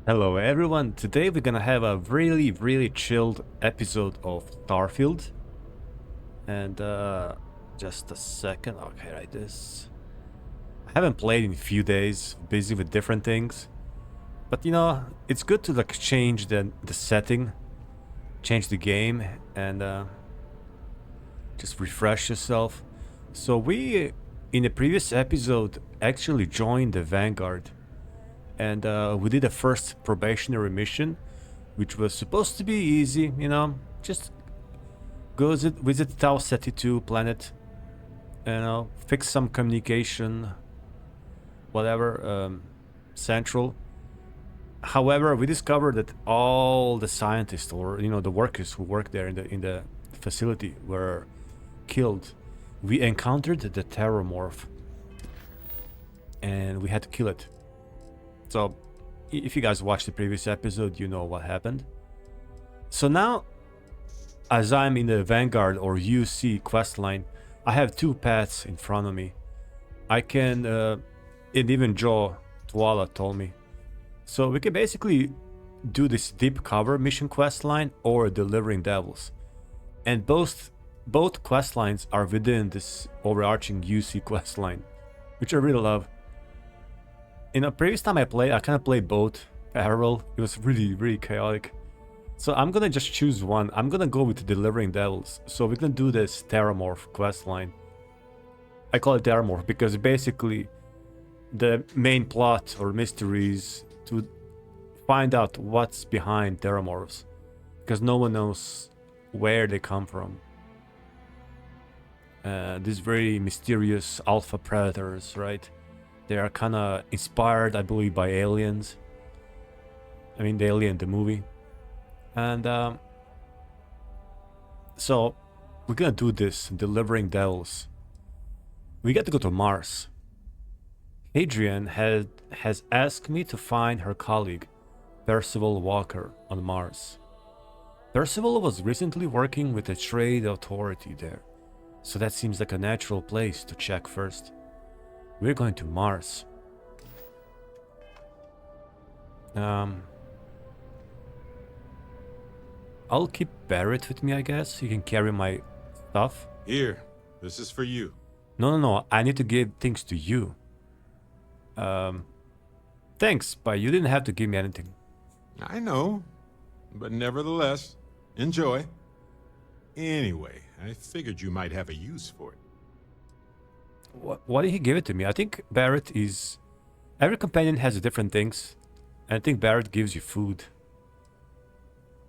Hello everyone, today we're gonna have a really chilled episode of Starfield. And just a second, okay, like this. I haven't played in a few days, busy with different things. But it's good to like change the setting, change the game, and just refresh yourself. So we, in the previous episode, actually joined the Vanguard. And we did a first probationary mission, which was supposed to be easy, just visit Tau Ceti 2 planet, fix some communication, whatever, central. However, we discovered that all the scientists, or the workers who work there in the facility, were killed. We encountered the terrormorph, and we had to kill it. So, if you guys watched the previous episode, you know what happened. So now, as I'm in the Vanguard or UC questline, I have two paths in front of me. I can, and even Joe Tuala told me. So we can basically do this deep cover mission questline or delivering devils. And both questlines are within this overarching UC questline, which I really love. In a previous time I played, I kind of played both parallel. It was really chaotic. So I'm gonna just choose one. I'm gonna go with delivering devils. So we're gonna do this terrormorph questline. I call it terrormorph because basically the main plot or mysteries to find out what's behind terrormorphs, because no one knows where they come from. These very mysterious alpha predators, right? They are kind of inspired, I believe, by aliens. I mean, the Alien, the movie. And so we're gonna do this, delivering devils. We got to go to Mars. Hadrian has asked me to find her colleague, Percival Walker, on Mars. Percival was recently working with the trade authority there, so that seems like a natural place to check first. We're going to Mars. I'll keep Barrett with me, I guess. He can carry my stuff. Here, this is for you. No. I need to give things to you. Thanks, but you didn't have to give me anything. I know, but nevertheless, enjoy. Anyway, I figured you might have a use for it. Why did he give it to me? I think Barrett is... Every companion has different things. And I think Barrett gives you food.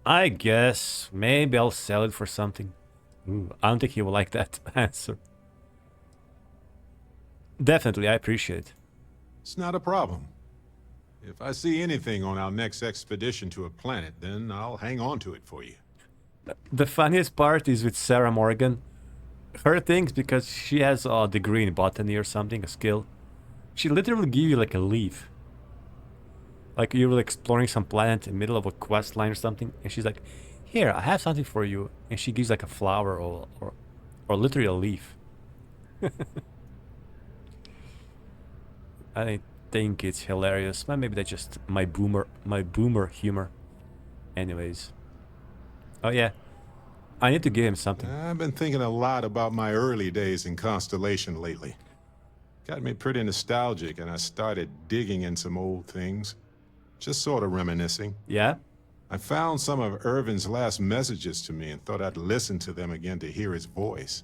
I guess maybe I'll sell it for something. Ooh, I don't think he will like that answer. Definitely, I appreciate it. It's not a problem. If I see anything on our next expedition to a planet, then I'll hang on to it for you. The funniest part is with Sarah Morgan. Her things, because she has a degree in botany or something, a skill. She literally give you like a leaf. Like you were exploring some planet in the middle of a quest line or something, and she's like, "Here, I have something for you," and she gives like a flower or literally a leaf. I think it's hilarious. But maybe that's just my boomer humor. Anyways. Oh yeah. I need to give him something. I've been thinking a lot about my early days in Constellation lately. Got me pretty nostalgic, and I started digging in some old things. Just sort of reminiscing. Yeah? I found some of Irvin's last messages to me and thought I'd listen to them again to hear his voice.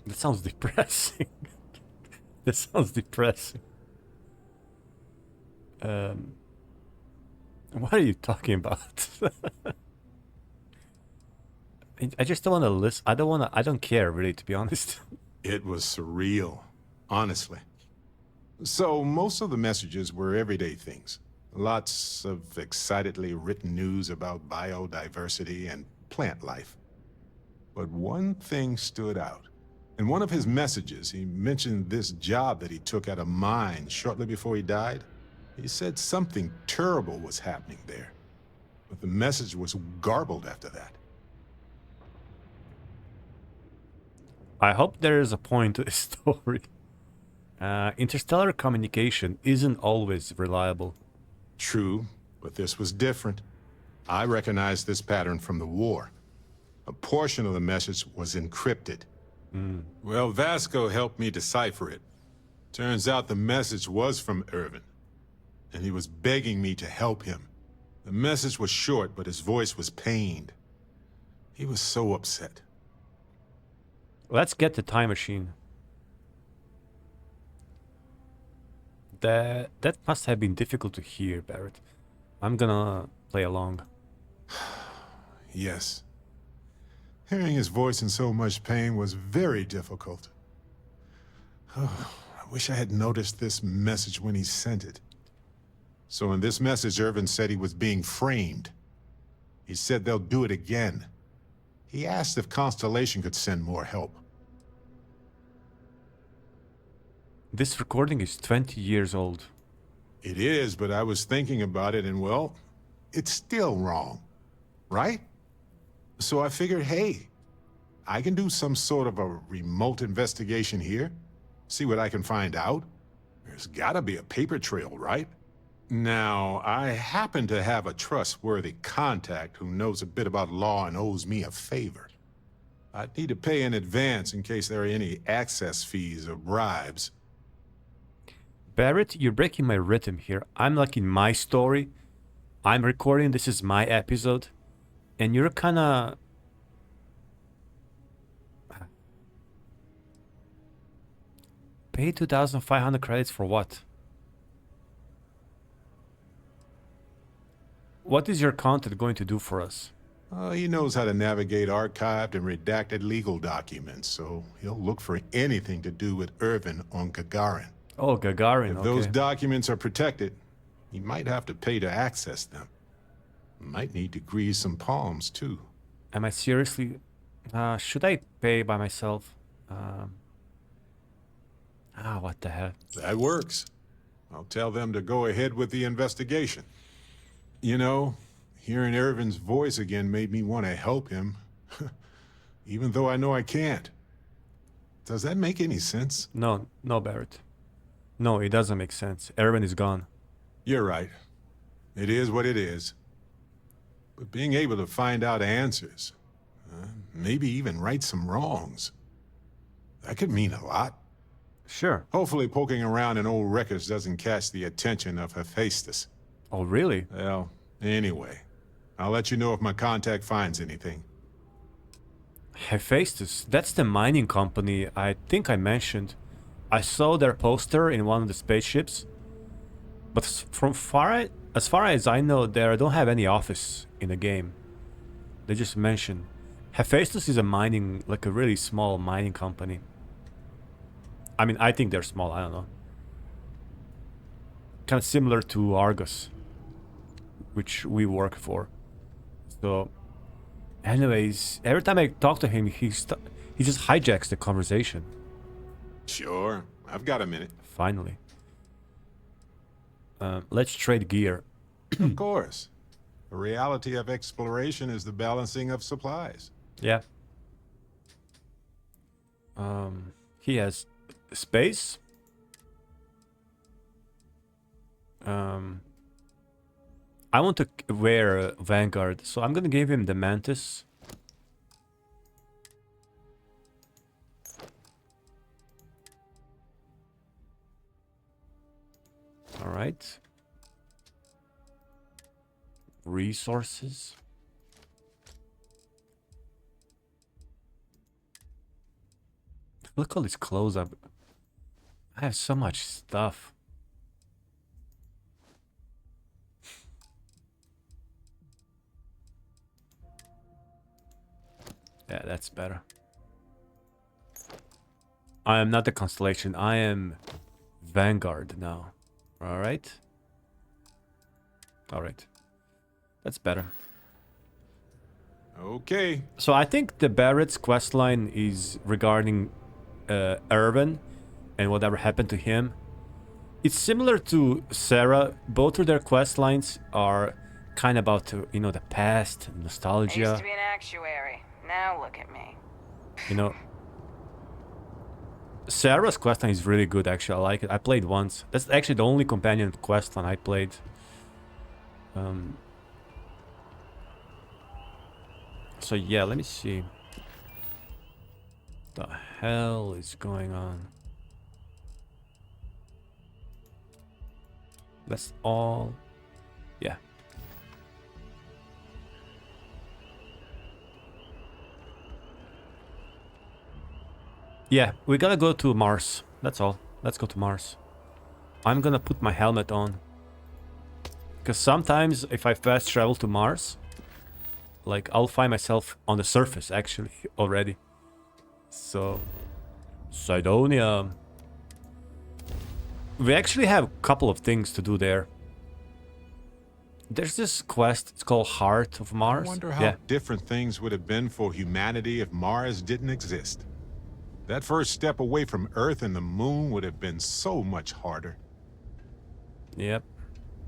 That sounds depressing. That sounds depressing. What are you talking about? I just don't want to listen. I don't care really, to be honest. It was surreal, honestly. So most of the messages were everyday things. Lots of excitedly written news about biodiversity and plant life. But one thing stood out. In one of his messages, he mentioned this job that he took at a mine shortly before he died. He said something terrible was happening there. But the message was garbled after that. I hope there is a point to the story. Interstellar communication isn't always reliable. True, but this was different. I recognized this pattern from the war. A portion of the message was encrypted. Well, Vasco helped me decipher it. Turns out the message was from Irvin, and he was begging me to help him. The message was short, but his voice was pained. He was so upset. Let's get the time machine. That must have been difficult to hear, Barrett. I'm gonna play along. Yes. Hearing his voice in so much pain was very difficult. Oh, I wish I had noticed this message when he sent it. So in this message, Irvin said he was being framed. He said they'll do it again. He asked if Constellation could send more help. This recording is 20 years old. It is, but I was thinking about it and, well, it's still wrong, right? So I figured, hey, I can do some sort of a remote investigation here, see what I can find out. There's gotta be a paper trail, right? Now, I happen to have a trustworthy contact who knows a bit about law and owes me a favor. I'd need to pay in advance in case there are any access fees or bribes. Barrett, you're breaking my rhythm here. I'm like in my story. I'm recording, this is my episode. And you're kinda... Pay 2,500 credits for what? What is your content going to do for us? He knows how to navigate archived and redacted legal documents, so he'll look for anything to do with Irvin on Gagarin. Oh, Gagarin, If those documents are protected, he might have to pay to access them. Might need to grease some palms, too. Am I seriously... should I pay by myself? What the hell? That works. I'll tell them to go ahead with the investigation. You know, hearing Irvin's voice again made me want to help him, even though I know I can't. Does that make any sense? No, Barrett. No, it doesn't make sense. Irvin is gone. You're right. It is what it is. But being able to find out answers, maybe even right some wrongs, that could mean a lot. Sure. Hopefully poking around in old records doesn't catch the attention of Hephaestus. Oh, really? Well, anyway, I'll let you know if my contact finds anything. Hephaestus, that's the mining company I think I mentioned. I saw their poster in one of the spaceships. But as far as I know, they don't have any office in the game. They just mention Hephaestus is a mining, like a really small mining company. I mean, I think they're small, I don't know. Kind of similar to Argus, which we work for. So, anyways, every time I talk to him, he just hijacks the conversation. Sure, I've got a minute. Finally. Let's trade gear. Of course. The reality of exploration is the balancing of supplies. Yeah. He has space. I want to wear Vanguard, so I'm gonna give him the Mantis. All right. Resources. Look all this clothes up. I have so much stuff. Yeah, that's better. I am not the Constellation. I am Vanguard now. Alright. Alright. That's better. Okay. So I think the Barrett's questline is regarding Irvin and whatever happened to him. It's similar to Sarah. Both of their questlines are kind of about, you know, the past, nostalgia. I used to be an actuary. Now look at me. You know, Sarah's questline is really good, actually. I like it. I played once. That's actually the only companion questline I played. Um, so yeah, let me see. The hell is going on? That's all. Yeah. Yeah, we gotta go to Mars. That's all. Let's go to Mars. I'm gonna put my helmet on. Because sometimes if I fast travel to Mars, like I'll find myself on the surface actually already. So, Cydonia. We actually have a couple of things to do there. There's this quest, it's called Heart of Mars. I wonder how different things would have been for humanity if Mars didn't exist. That first step away from Earth and the moon would have been so much harder. Yep.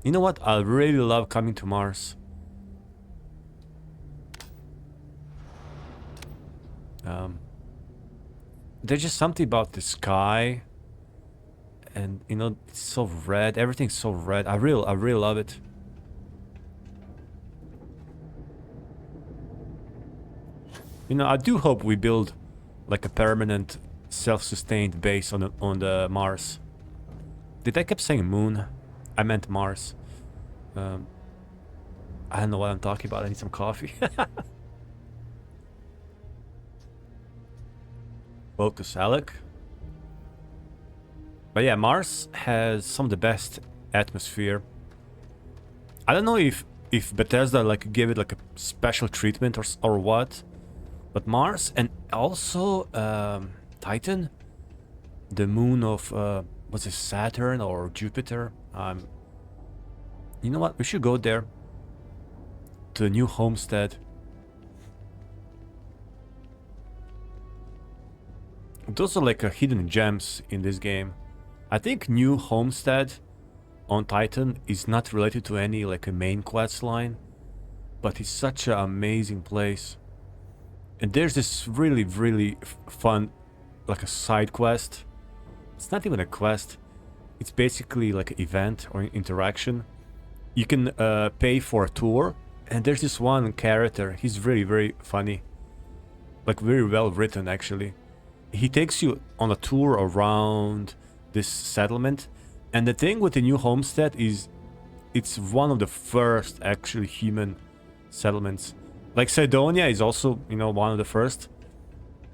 You know what? I really love coming to Mars. There's just something about the sky, and you know, it's so red. Everything's so red. I really love it. You know, I do hope we build like a permanent, self-sustained base on the Mars. Did I keep saying moon? I meant Mars. I don't know what I'm talking about. I need some coffee. Focus, Alec. But yeah, Mars has some of the best atmosphere. I don't know if Bethesda like gave it like a special treatment or what, but Mars and also Titan, the moon of was it Saturn or Jupiter? You know what? We should go there to the new homestead. Those are like hidden gems in this game. I think New Homestead on Titan is not related to any like a main quest line, but it's such an amazing place. And there's this really fun like a side quest. It's not even a quest. It's basically like an event or interaction. You can pay for a tour, and there's this one character. He's very funny, like very well written actually. He takes you on a tour around this settlement, and the thing with the new homestead is it's one of the first actually human settlements. Like Cydonia is also, you know, one of the first.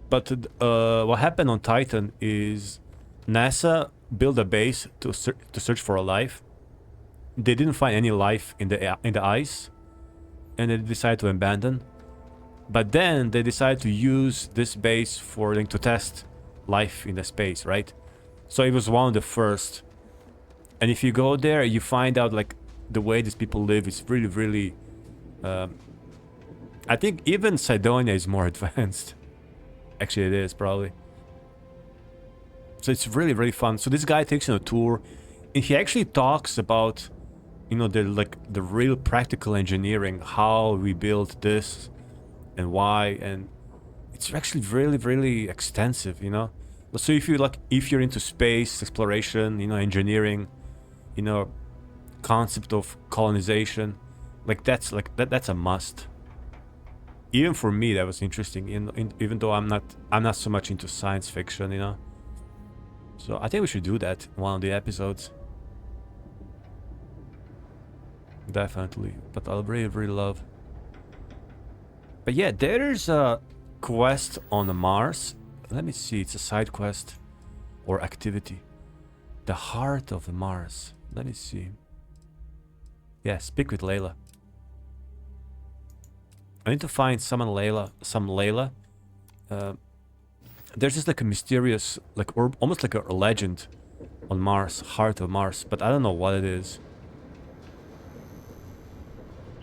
But what happened on Titan is NASA built a base to search for a life. They didn't find any life in the ice, and they decided to abandon. But then they decided to use this base for them to test life in the space, right? So it was one of the first. And if you go there, you find out like the way these people live is really I think even Cydonia is more advanced. Actually, it is probably. So it's really fun. So this guy takes you on a tour, and he actually talks about, you know, the real practical engineering, how we built this and why, and it's actually really extensive, you know. So if you're into space exploration, you know, engineering, you know, concept of colonization, like that's a must. Even for me, that was interesting. Even though I'm not so much into science fiction, you know. So I think we should do that in one of the episodes. Definitely, but I'll really love. But yeah, there's a quest on Mars. Let me see, it's a side quest or activity. The Heart of Mars. Let me see. Yeah, speak with Layla. I need to find some Layla. There's just like a mysterious, like or almost like a legend on Mars, Heart of Mars, but I don't know what it is.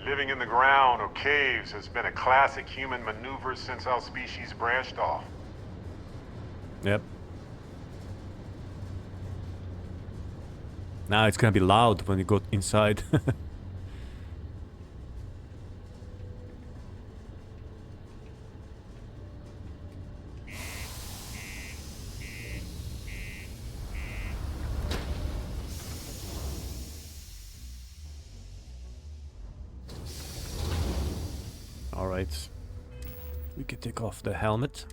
Living in the ground or caves has been a classic human maneuver since our species branched off. Yep. Now it's gonna be loud when you go inside. Alright. We can take off the helmet.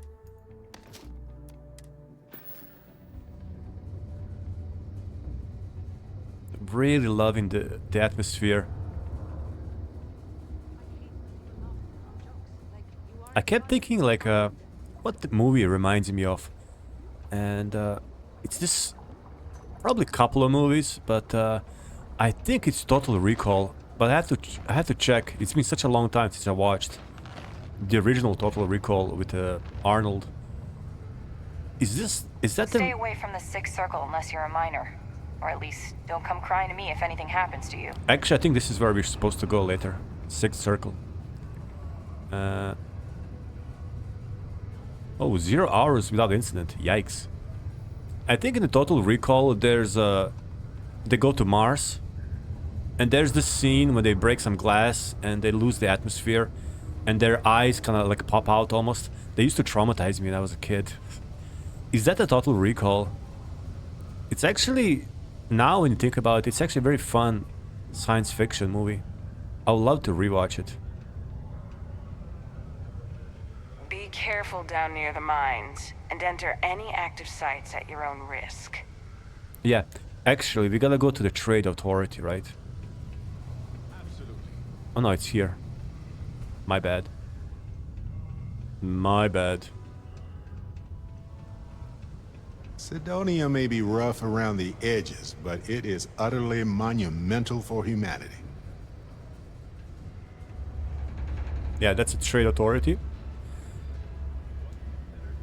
Really loving the atmosphere. I kept thinking like what the movie reminds me of. And it's this probably couple of movies, but I think it's Total Recall. But I have to check. It's been such a long time since I watched the original Total Recall with Arnold. Is that Stay the... away from the sixth circle unless you're a minor. Or at least, don't come crying to me if anything happens to you. Actually, I think this is where we're supposed to go later. Sixth circle. Oh, 0 hours without incident. Yikes. I think in the Total Recall, there's they go to Mars. And there's this scene when they break some glass and they lose the atmosphere. And their eyes kind of like pop out almost. They used to traumatize me when I was a kid. Is that a Total Recall? It's actually... Now when you think about it, it's actually a very fun science fiction movie. I would love to rewatch it. Be careful down near the mines, and enter any active sites at your own risk. Yeah, actually, we gotta go to the Trade Authority, right? Absolutely. Oh no, it's here. My bad. My bad. Sidonia may be rough around the edges, but it is utterly monumental for humanity. Yeah, that's a Trade Authority.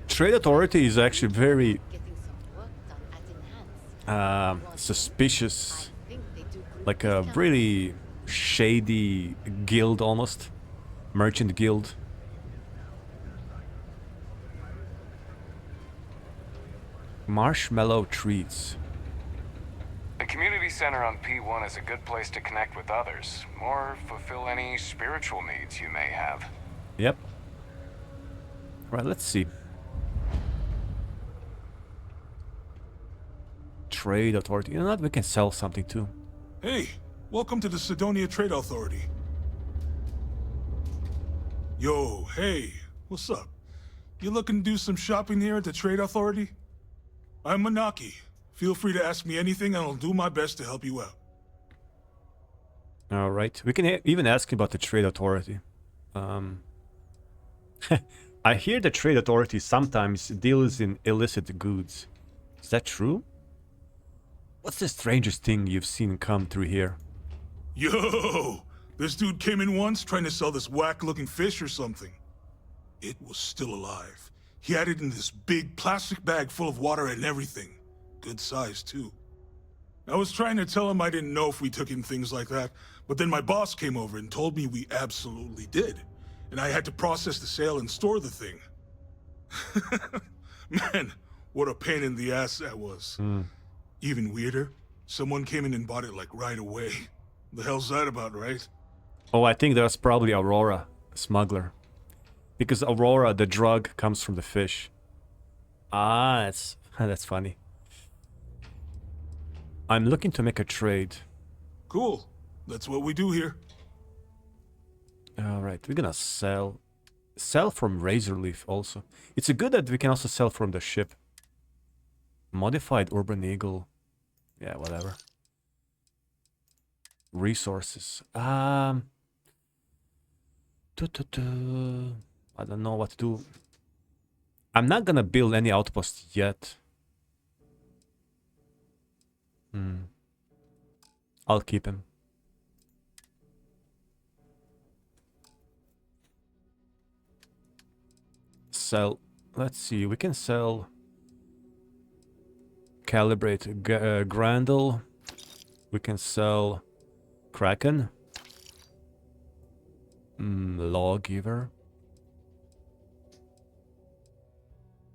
Trade Authority is actually very suspicious. Like a really shady guild almost. Merchant guild. Marshmallow treats. The community center on P1 is a good place to connect with others, or fulfill any spiritual needs you may have. Yep. Right, let's see. Trade Authority. You know what? We can sell something too. Hey, welcome to the Sidonia Trade Authority. Yo, hey, what's up? You looking to do some shopping here at the Trade Authority? I'm Manaki. Feel free to ask me anything and I'll do my best to help you out. Alright, we can even ask about the Trade Authority. I hear the Trade Authority sometimes deals in illicit goods. Is that true? What's the strangest thing you've seen come through here? Yo! This dude came in once trying to sell this whack-looking fish or something. It was still alive. He had it in this big plastic bag full of water and everything. Good size, too. I was trying to tell him I didn't know if we took in things like that, but then my boss came over and told me we absolutely did. And I had to process the sale and store the thing. Man, what a pain in the ass that was. Even weirder, someone came in and bought it like right away. The hell's that about, right? Oh, I think that's probably Aurora, a smuggler. Because Aurora, the drug, comes from the fish. Ah, that's funny. I'm looking to make a trade. Cool. That's what we do here. Alright, we're gonna sell. Sell from Razorleaf also. It's a good that we can also sell from the ship. Modified Urban Eagle. Yeah, whatever. Resources. I don't know what to do. I'm not gonna build any outposts yet. I'll keep him. Sell. Let's see. We can sell. Calibrate Grendel. We can sell Kraken. Lawgiver.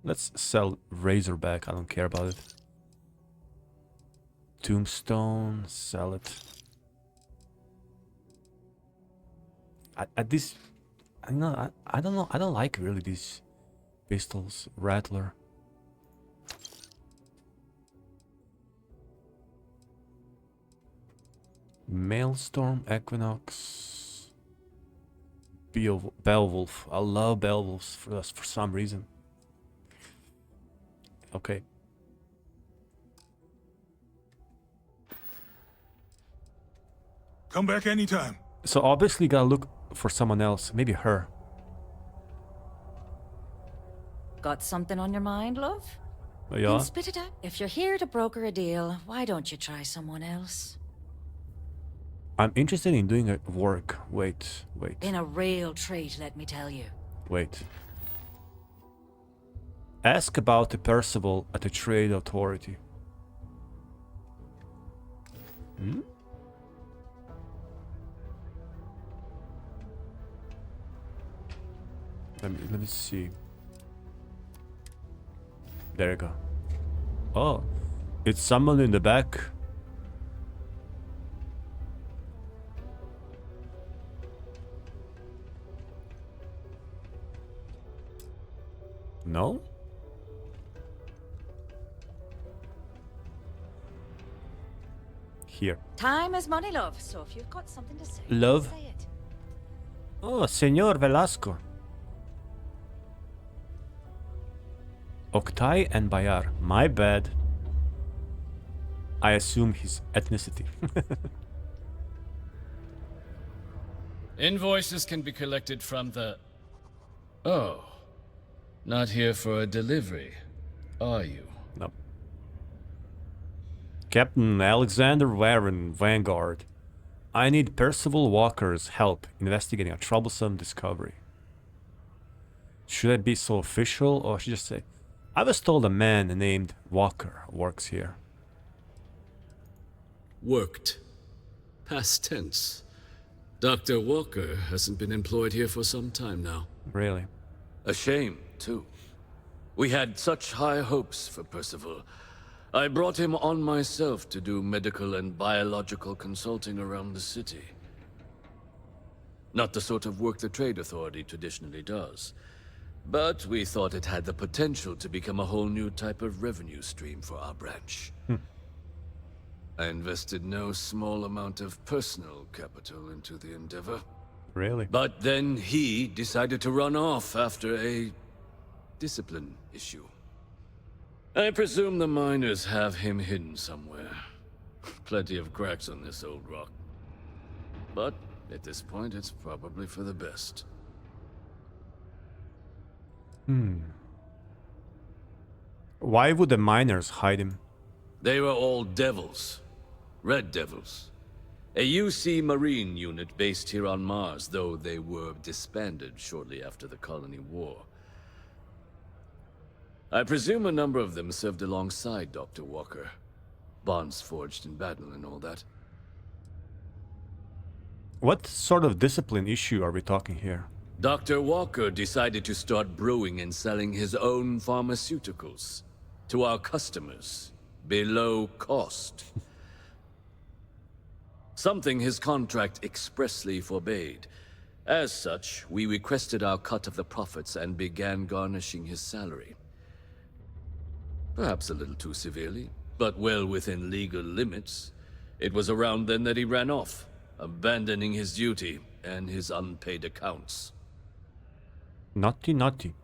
Let's sell Razorback. I don't care about it. Tombstone. Sell it. At this, I don't know. I don't like really these pistols. Rattler. Maelstrom, Equinox, Beowulf. I love Beowulfs for some reason. Okay. Come back anytime. So obviously gotta look for someone else. Maybe her. Got something on your mind, love? Oh, yeah? Then spit it out. If you're here to broker a deal, why don't you try someone else? I'm interested in doing a work. Wait. In a real treat, let me tell you. Wait. Ask about the Percival at the Trade Authority. Hmm? Let me see. There you go. Oh, it's someone in the back. No? Here. Time is money, love, so if you've got something to say, Love? say it. Oh, Senor Velasco. Octai and Bayar. My bad. I assume his ethnicity. Invoices can be collected from the... Oh. Not here for a delivery, are you? No. Captain Alexander Warren, Vanguard. I need Percival Walker's help investigating a troublesome discovery. Should I be so official, or should I just say, I was told a man named Walker works here. Worked. Past tense. Dr. Walker hasn't been employed here for some time now. Really? A shame, too. We had such high hopes for Percival. I brought him on myself to do medical and biological consulting around the city. Not the sort of work the Trade Authority traditionally does. But we thought it had the potential to become a whole new type of revenue stream for our branch. I invested no small amount of personal capital into the endeavor. Really? But then he decided to run off after a discipline issue. I presume the miners have him hidden somewhere. Plenty of cracks on this old rock. But at this point, it's probably for the best. Why would the miners hide him? They were all devils. Red Devils. A UC Marine unit based here on Mars, though they were disbanded shortly after the Colony War. I presume a number of them served alongside Dr. Walker. Bonds forged in battle and all that. What sort of discipline issue are we talking here? Dr. Walker decided to start brewing and selling his own pharmaceuticals to our customers below cost. Something his contract expressly forbade. As such, we requested our cut of the profits and began garnishing his salary. Perhaps a little too severely, but well within legal limits. It was around then that he ran off, abandoning his duty and his unpaid accounts. Naughty, naughty.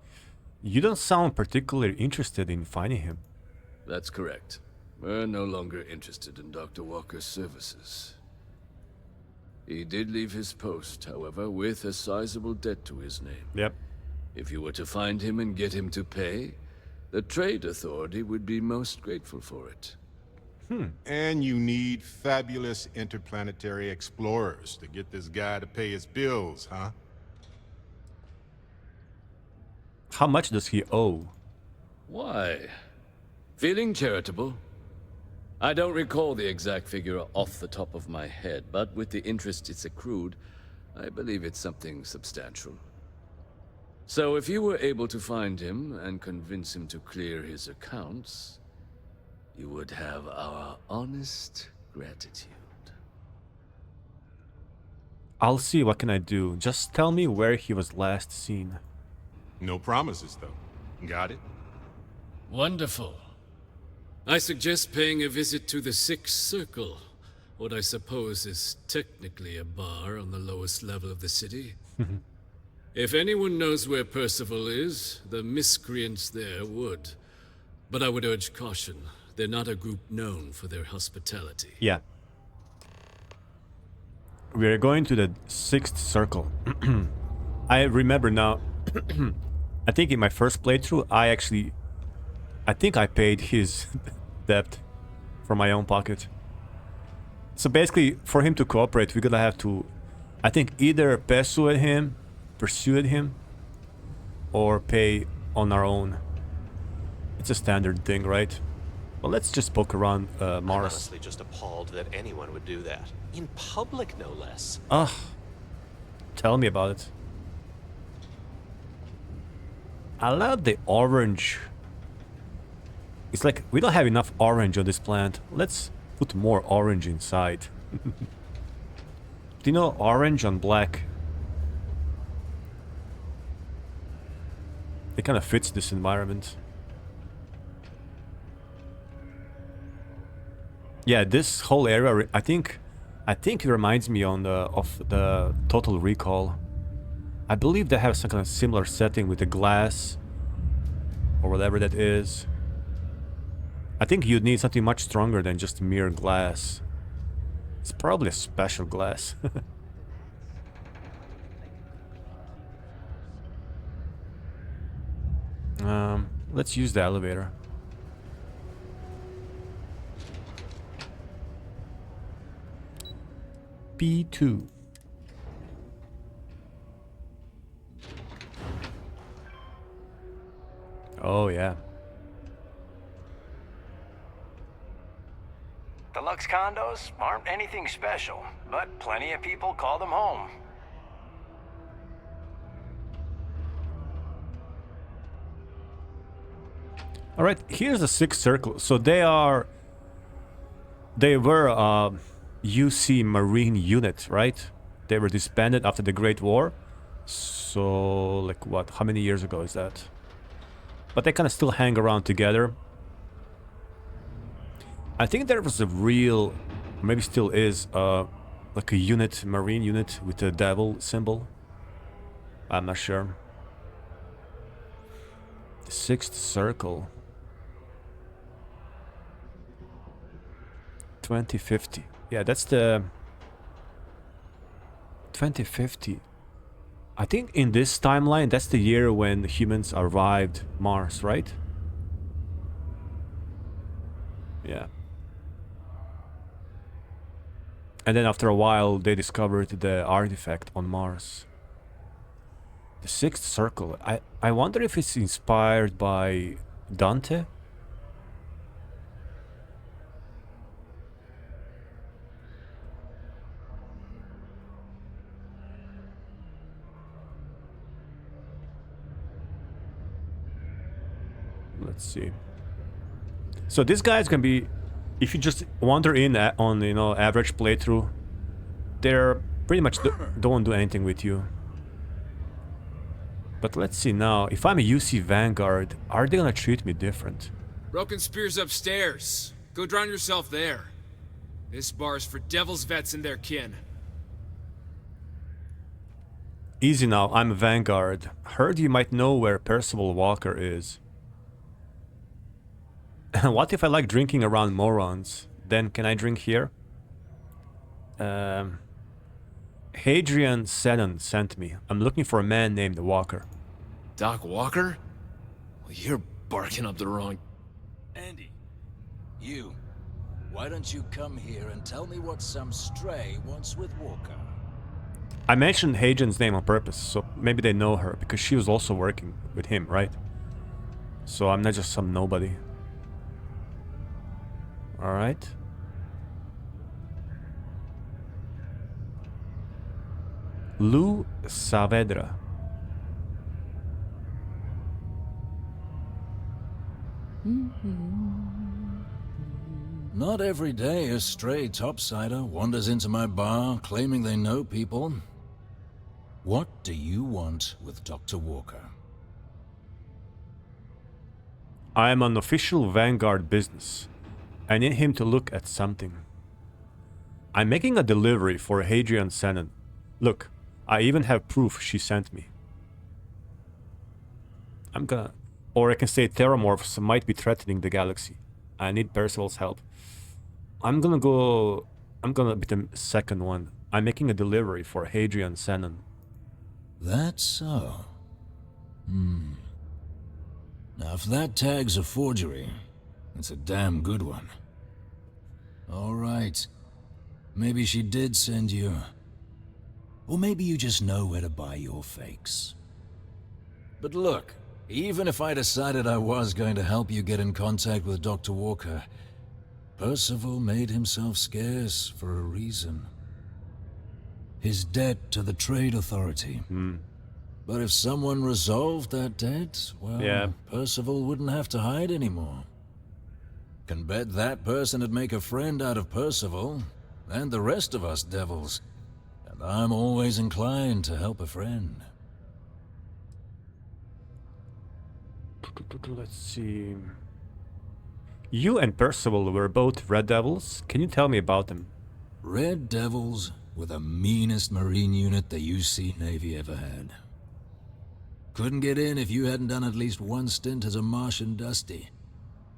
You don't sound particularly interested in finding him. That's correct. We're no longer interested in Dr. Walker's services. He did leave his post, however, with a sizable debt to his name. Yep. If you were to find him and get him to pay, the Trade Authority would be most grateful for it. And you need fabulous interplanetary explorers to get this guy to pay his bills, huh? How much does he owe? Why? Feeling charitable? I don't recall the exact figure off the top of my head, but with the interest it's accrued, I believe it's something substantial. So if you were able to find him and convince him to clear his accounts, you would have our honest gratitude. I'll see what can I do. Just tell me where he was last seen. No promises, though. Got it? Wonderful. I suggest paying a visit to the Sixth Circle, what I suppose is technically a bar on the lowest level of the city. If anyone knows where Percival is, the miscreants there would. But I would urge caution. They're not a group known for their hospitality. Yeah. We're going to the 6th circle. I remember now. I think in my first playthrough, I think I paid his debt from my own pocket. So basically, for him to cooperate, we're gonna have to, I think, either pursue him, or pay on our own. It's a standard thing, right? Well, let's just poke around I'm Mars. honestly just appalled that anyone would do that. In public, no less. Ugh. Tell me about it. I love the orange. It's like we don't have enough orange on this plant. Let's put more orange inside. Do you know orange on black? It kind of fits this environment. Yeah, this whole area, I think it reminds me of the Total Recall. I believe they have some kind of similar setting with the glass or whatever that is. I think you'd need something much stronger than just mere glass. It's probably a special glass. Let's use the elevator. P2. Oh, yeah. Deluxe condos aren't anything special, but plenty of people call them home. All right, here's the 6th circle. So they were UC Marine unit, right? They were disbanded after the Great War. So, like what? How many years ago is that? But they kind of still hang around together. I think there was a real, maybe still is, like a unit, Marine unit with the devil symbol. I'm not sure. The 6th circle. 2050. Yeah, that's the 2050. I think in this timeline, that's the year when humans arrived Mars, right? Yeah. And then after a while, they discovered the artifact on Mars. The 6th circle. I wonder if it's inspired by Dante? Let's see. So this guy's gonna be, if you just wander in on, you know, average playthrough, they're pretty much don't do anything with you. But let's see now, if I'm a UC Vanguard, are they gonna treat me different? Broken Spear's upstairs. Go drown yourself there. This bar's for Devil's Vets and their kin. Easy now, I'm a Vanguard. Heard you might know where Percival Walker is. What if I like drinking around morons? Then can I drink here? Hadrian Seddon sent me. I'm looking for a man named Walker. Doc Walker? Well, you're barking up the wrong... Andy, you. Why don't you come here and tell me what some stray wants with Walker? I mentioned Hadrian's name on purpose, so maybe they know her, because she was also working with him, right? So I'm not just some nobody. Alright. Lou Saavedra. Not every day a stray topsider wanders into my bar claiming they know people. What do you want with Dr. Walker? I am an official Vanguard business. I need him to look at something. I'm making a delivery for Hadrian Seddon. Look, I even have proof she sent me. I'm gonna... Or I can say Terramorphs might be threatening the galaxy. I need Percival's help. I'm gonna be the second one. I'm making a delivery for Hadrian Xenon. That's so. Now, if that tag's a forgery, it's a damn good one. All right. Maybe she did send you. Or maybe you just know where to buy your fakes. But look, even if I decided I was going to help you get in contact with Dr. Walker, Percival made himself scarce for a reason. His debt to the Trade Authority. But if someone resolved that debt, well, yeah. Percival wouldn't have to hide anymore. Can bet that person would make a friend out of Percival, and the rest of us devils. And I'm always inclined to help a friend. Let's see... You and Percival were both Red Devils? Can you tell me about them? Red Devils were the meanest Marine unit the UC Navy ever had. Couldn't get in if you hadn't done at least one stint as a Martian Dusty.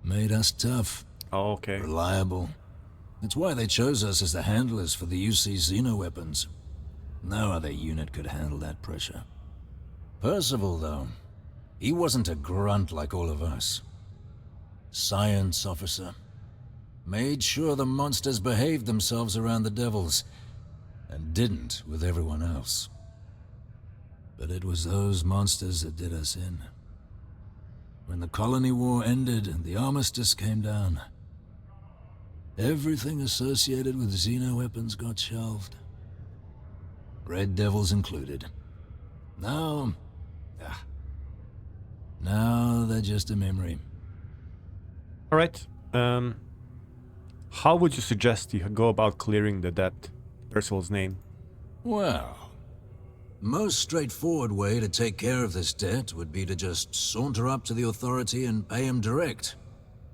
Made us tough. Oh, okay. Reliable. That's why they chose us as the handlers for the UC xeno-weapons. No other unit could handle that pressure. Percival, though, he wasn't a grunt like all of us. Science officer. Made sure the monsters behaved themselves around the devils, and didn't with everyone else. But it was those monsters that did us in. When the colony war ended and the armistice came down, everything associated with xeno-weapons got shelved. Red Devils included. Now they're just a memory. Alright, how would you suggest you go about clearing the debt? Percival's name. Well, most straightforward way to take care of this debt would be to just saunter up to the authority and pay him direct,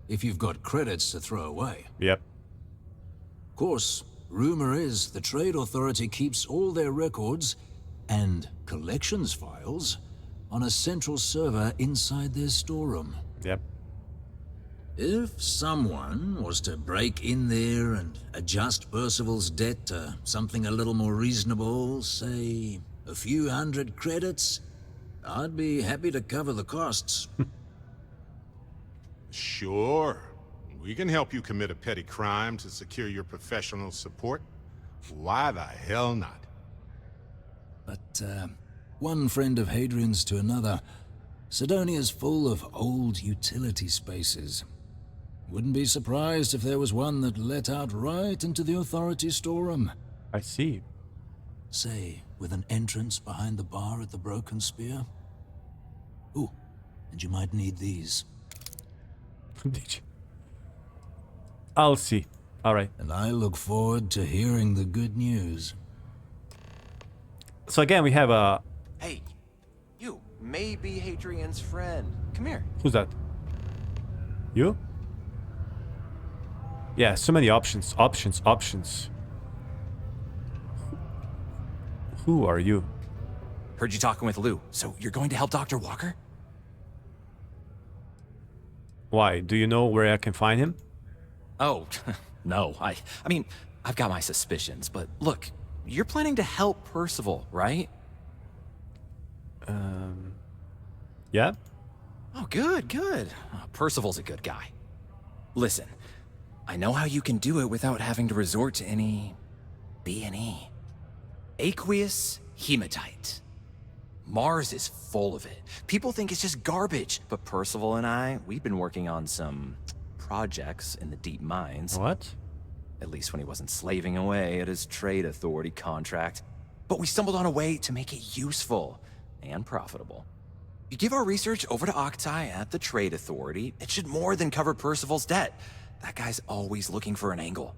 if you've got credits to throw away. Yep. Of course, rumor is the Trade Authority keeps all their records and collections files on a central server inside their storeroom. Yep. If someone was to break in there and adjust Percival's debt to something a little more reasonable, say a few hundred credits, I'd be happy to cover the costs. Sure. We can help you commit a petty crime to secure your professional support. Why the hell not? But, one friend of Hadrian's to another, Sidonia's full of old utility spaces. Wouldn't be surprised if there was one that let out right into the authority storeroom. I see. Say, with an entrance behind the bar at the Broken Spear. Ooh, and you might need these. Did you? I'll see. Alright. And I look forward to hearing the good news. So again, we have a... Hey, you may be Hadrian's friend. Come here. Who's that? You? Yeah, so many options. Options. Who are you? Heard you talking with Lou, so you're going to help Dr. Walker? Why? Do you know where I can find him? Oh, no. I mean, I've got my suspicions, but look, you're planning to help Percival, right? Yeah? Oh, good. Percival's a good guy. Listen, I know how you can do it without having to resort to any B&E. Aqueous hematite. Mars is full of it. People think it's just garbage, but Percival and I, we've been working on some projects in the deep mines. What? At least when he wasn't slaving away at his Trade Authority contract. But we stumbled on a way to make it useful and profitable. You give our research over to Octai at the Trade Authority, it should more than cover Percival's debt. That guy's always looking for an angle.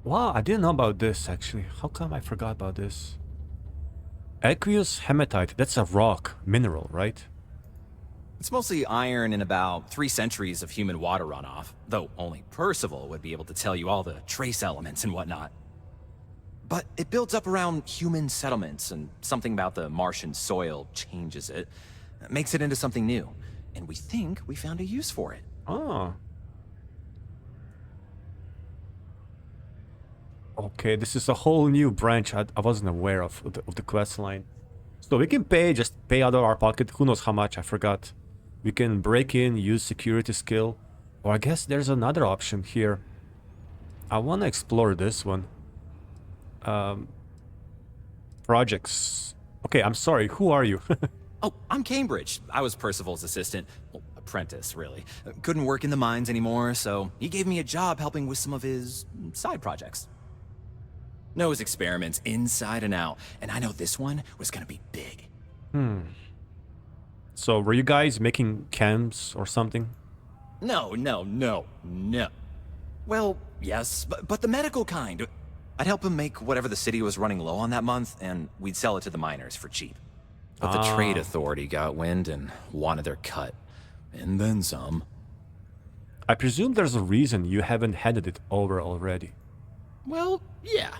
Wow, I didn't know about this actually. How come I forgot about this? Aqueous hematite, that's a rock mineral, right? It's mostly iron in about 3 centuries of human water runoff, though only Percival would be able to tell you all the trace elements and whatnot. But it builds up around human settlements, and something about the Martian soil changes it. makes it into something new. And we think we found a use for it. Oh. Okay, this is a whole new branch I wasn't aware of the quest line. So we can just pay out of our pocket, who knows how much, I forgot. We can break in, use security skill, or I guess there's another option here. I want to explore this one. Projects. Okay, I'm sorry, who are you? Oh, I'm Cambridge. I was Percival's assistant. Well, apprentice, really. Couldn't work in the mines anymore, so he gave me a job helping with some of his side projects. Knows experiments inside and out, and I know this one was gonna be big. So were you guys making chems or something? No. Well, yes, but the medical kind. I'd help him make whatever the city was running low on that month, and we'd sell it to the miners for cheap. But the trade authority got wind and wanted their cut. And then some. I presume there's a reason you haven't handed it over already. Well, yeah.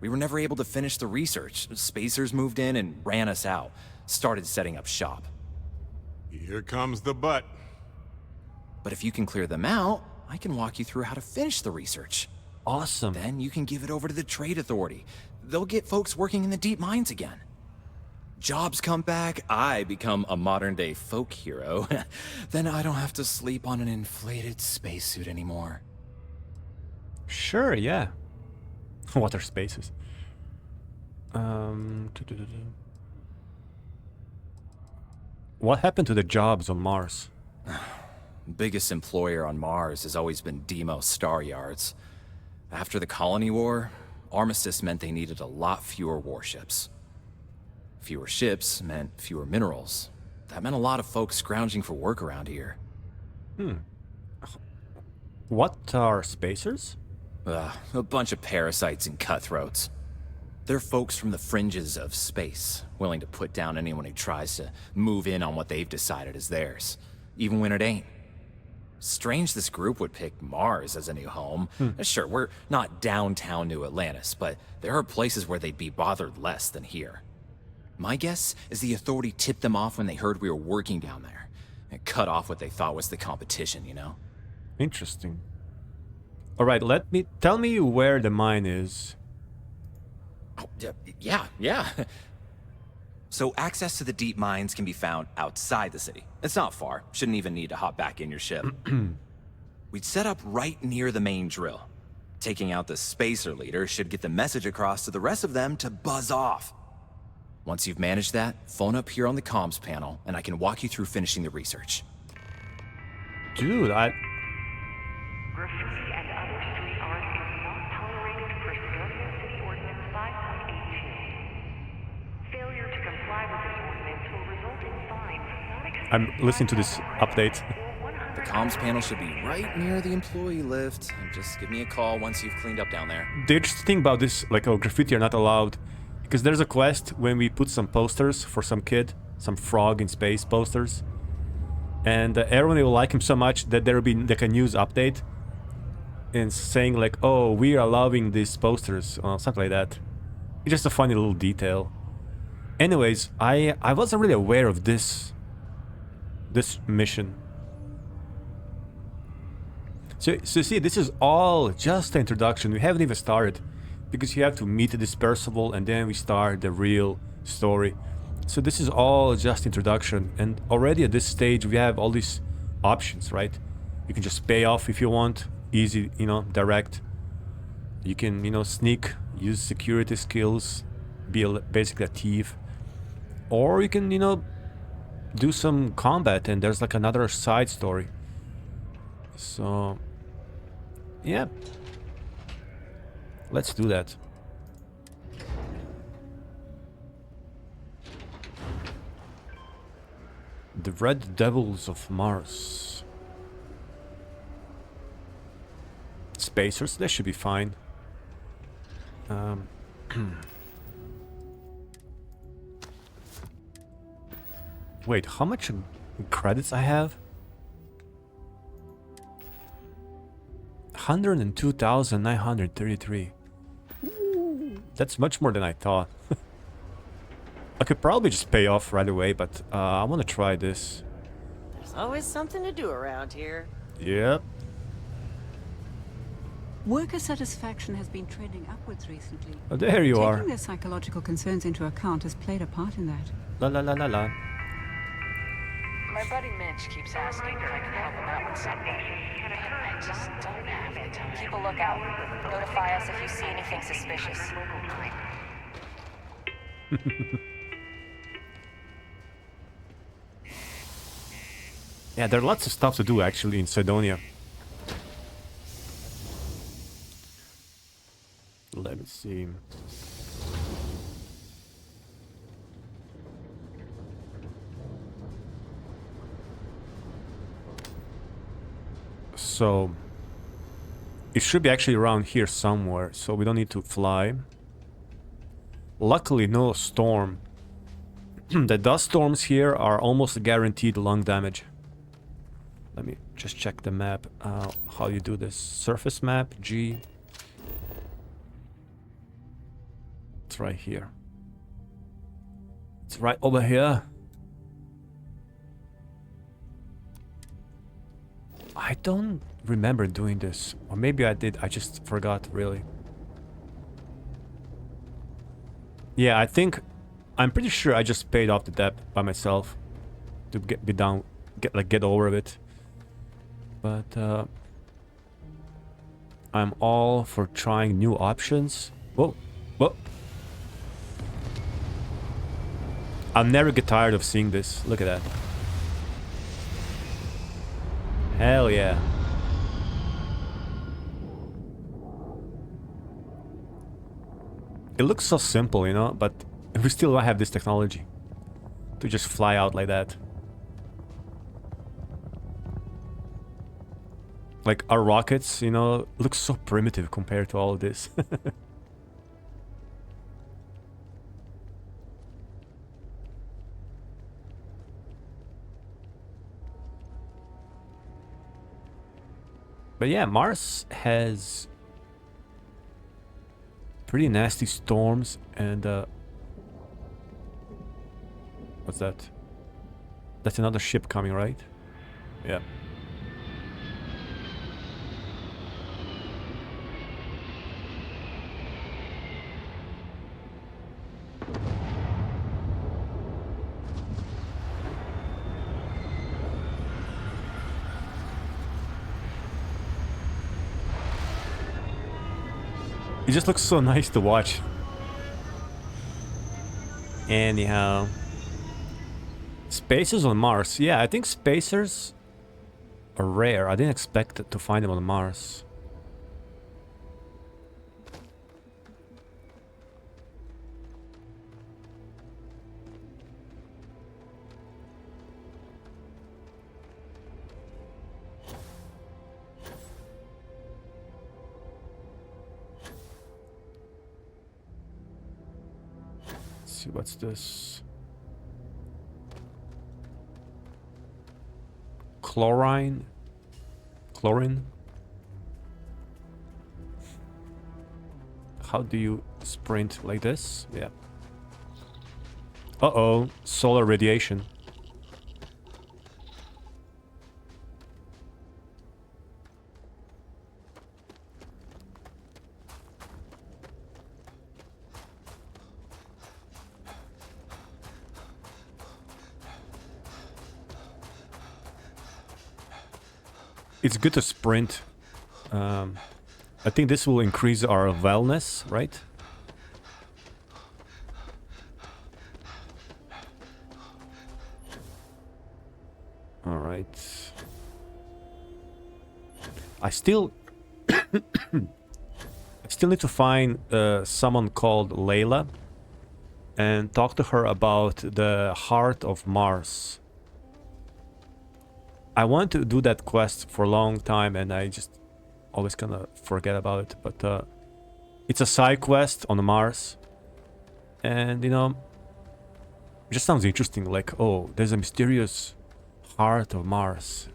We were never able to finish the research. Spacers moved in and ran us out. Started setting up shop. Here comes the butt. But if you can clear them out, I can walk you through how to finish the research. Awesome. Then you can give it over to the trade authority. They'll get folks working in the deep mines again. Jobs come back, I become a modern-day folk hero. Then I don't have to sleep on an inflated spacesuit anymore. Sure, yeah. Water spaces. What happened to the jobs on Mars? Biggest employer on Mars has always been Demo Star Yards. After the Colony War, Armistice meant they needed a lot fewer warships. Fewer ships meant fewer minerals. That meant a lot of folks scrounging for work around here. What are spacers? A bunch of parasites and cutthroats. They're folks from the fringes of space, willing to put down anyone who tries to move in on what they've decided is theirs, even when it ain't. Strange this group would pick Mars as a new home. Sure, we're not downtown New Atlantis, but there are places where they'd be bothered less than here. My guess is the authority tipped them off when they heard we were working down there, and cut off what they thought was the competition, you know? Interesting. Alright, tell me where the mine is. Oh, yeah. So access to the deep mines can be found outside the city. It's not far. Shouldn't even need to hop back in your ship. We'd set up right near the main drill. Taking out the spacer leader should get the message across to the rest of them to buzz off. Once you've managed that, phone up here on the comms panel, and I can walk you through finishing the research. Dude, Graffiti and other street art is not tolerated per Civilian City Ordinance 5.82. Failure to comply with this ordinance will result in fines not exceeding I'm listening to this update. The comms panel should be right near the employee lift. Just give me a call once you've cleaned up down there. The interesting thing about this, like, graffiti are not allowed, because there's a quest when we put some posters for some kid, some frog in space posters, and everyone will like him so much that there will be like a news update and saying like, oh, we are loving these posters, something like that. It's just a funny little detail. Anyways, I wasn't really aware of this mission. So see, this is all just the introduction. We haven't even started, because you have to meet this Percival and then we start the real story. So this is all just introduction, and already at this stage we have all these options, right? You can just pay off if you want, easy, direct. You can, sneak, use security skills, be basically a thief. Or you can, do some combat and there's like another side story. So, yeah. Let's do that. The Red Devils of Mars. Spacers, that should be fine. Wait, how much credits I have? 102,933. That's much more than I thought. I could probably just pay off right away, but I want to try this. There's always something to do around here. Yep. Worker satisfaction has been trending upwards recently. Oh, there you are. Taking their psychological concerns into account has played a part in that. La la la la la. My buddy Mitch keeps asking if I can help him out with something. I just don't have the time. Keep a lookout. Notify us if you see anything suspicious. Yeah, there are lots of stuff to do actually in Sidonia. Let me see. So it should be actually around here somewhere, so we don't need to fly. Luckily, no storm. The dust storms here are almost guaranteed lung damage. Let me just check the map. How you do this? Surface map, G. It's right here. It's right over here. I don't remember doing this. Or maybe I did, I just forgot, really. Yeah, I'm pretty sure I just paid off the debt by myself. To get over it. But, I'm all for trying new options. Whoa, whoa. I'll never get tired of seeing this. Look at that. Hell yeah. It looks so simple, you know, but we still have this technology to just fly out like that. Like our rockets, you know, look so primitive compared to all of this. But yeah, Mars has pretty nasty storms and what's that? That's another ship coming, right? Yeah. It just looks so nice to watch. Anyhow. Spacers on Mars. Yeah, I think spacers are rare. I didn't expect to find them on Mars. See, what's this? Chlorine? Chlorine? How do you sprint like this? Yeah. Uh-oh, solar radiation. It's good to sprint. I think this will increase our wellness, right? All right. I still need to find someone called Layla and talk to her about the heart of Mars. I want to do that quest for a long time and I just always kind of forget about it, but it's a side quest on Mars and, you know, it just sounds interesting, like, oh, there's a mysterious heart of Mars.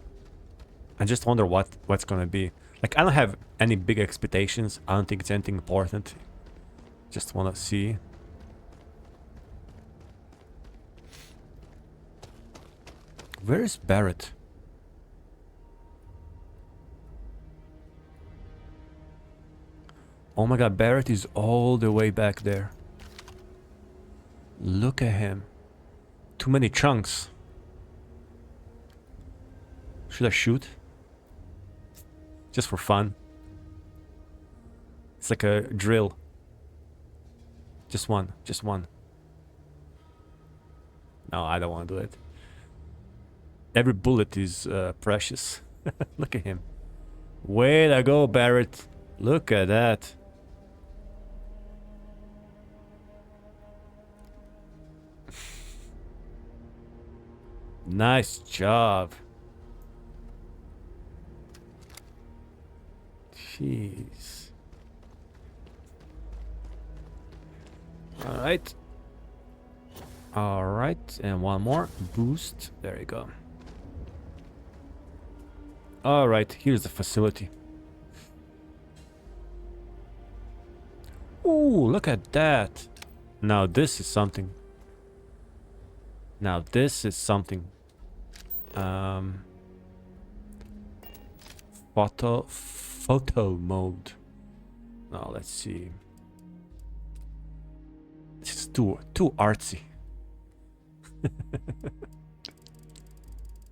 I just wonder what's gonna be. Like, I don't have any big expectations. I don't think it's anything important. Just wanna see. Where is Barrett? Oh my god, Barrett is all the way back there. Look at him. Too many chunks. Should I shoot? Just for fun. It's like a drill. Just one, just one. No, I don't want to do it. Every bullet is precious. Look at him. Way to go, Barrett. Look at that. Nice job. Jeez. Alright. Alright, and one more. Boost. There you go. Alright, here's the facility. Ooh, look at that. Now this is something. Now this is something. Photo mode. Now let's see. This is too artsy.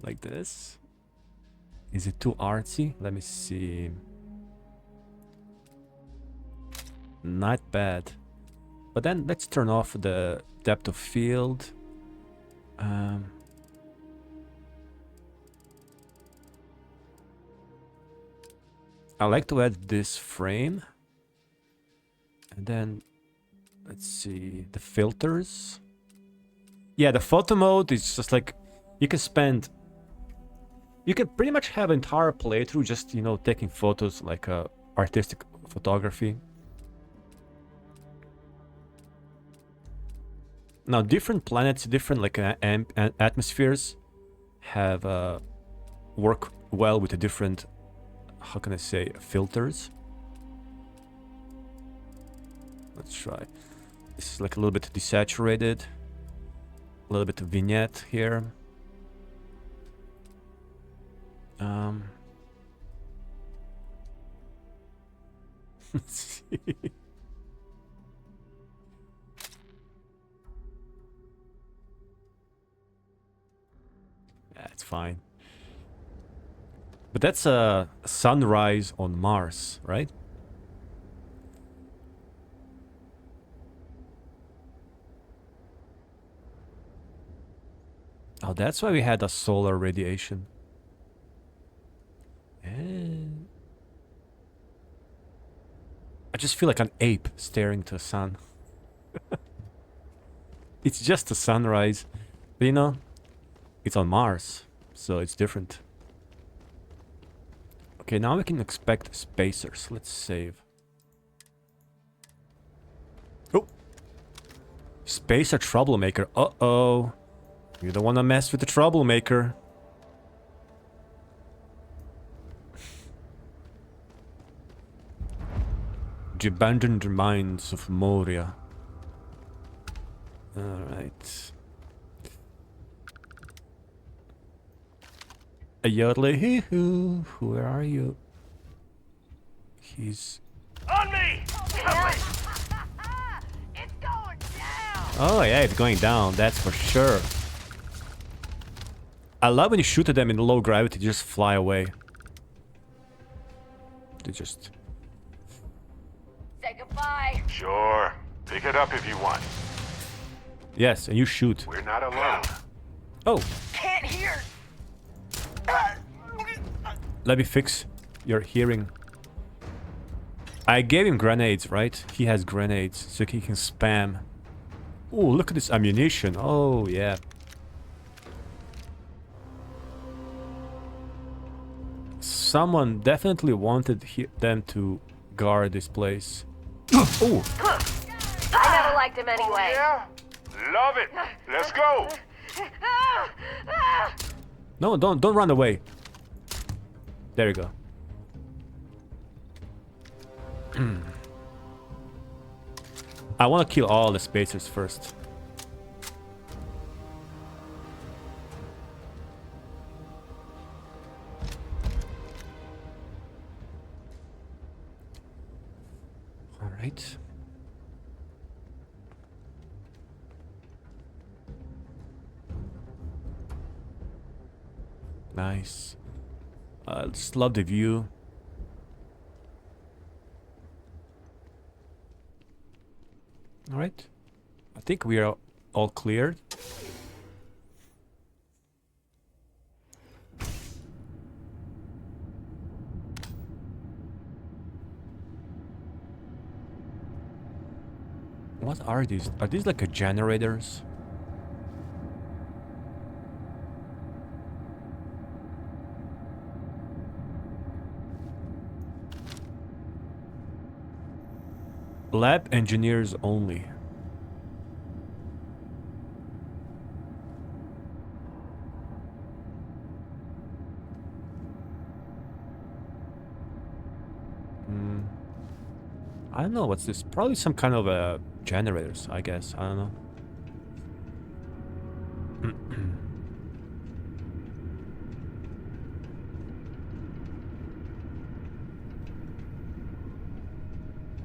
Like this. Is it too artsy? Let me see. Not bad. But then let's turn off the depth of field. I like to add this frame. And then let's see the filters. Yeah, the photo mode is just like you can pretty much have an entire playthrough just, you know, taking photos, like artistic photography. Now different planets, different like atmospheres have work well with the different, how can I say, filters. Let's try. This is like a little bit desaturated, a little bit of vignette here. Let's see. Yeah, it's fine. But that's a sunrise on Mars, right? Oh, that's why we had a solar radiation. And I just feel like an ape staring to the sun. It's just a sunrise. But you know, it's on Mars, so it's different. Okay, now we can expect spacers. Let's save. Oh! Spacer troublemaker. Uh-oh. You don't want to mess with the troublemaker. The abandoned mines of Moria. Alright. A yodely hee hoo. Where are you? He's On me! oh yeah, it's going down, that's for sure. I love when you shoot at them in low gravity, they just fly away. They just... Say goodbye. Sure. Pick it up if you want. Yes, and you shoot. We're not alone. Oh! Can't hear. Let me fix your hearing. I gave him grenades, right? He has grenades, so he can spam. Oh, look at this ammunition. Oh, yeah. Someone definitely wanted them to guard this place. Oh! I never liked him anyway. Yeah? Love it. Let's go. No, don't run away. There you go. I want to kill all the spacers first. Nice. Just love the view. Alright. I think we are all cleared. What are these? Are these like a generators? Lab engineers only. I don't know what's this. Probably some kind of generators, I guess. I don't know.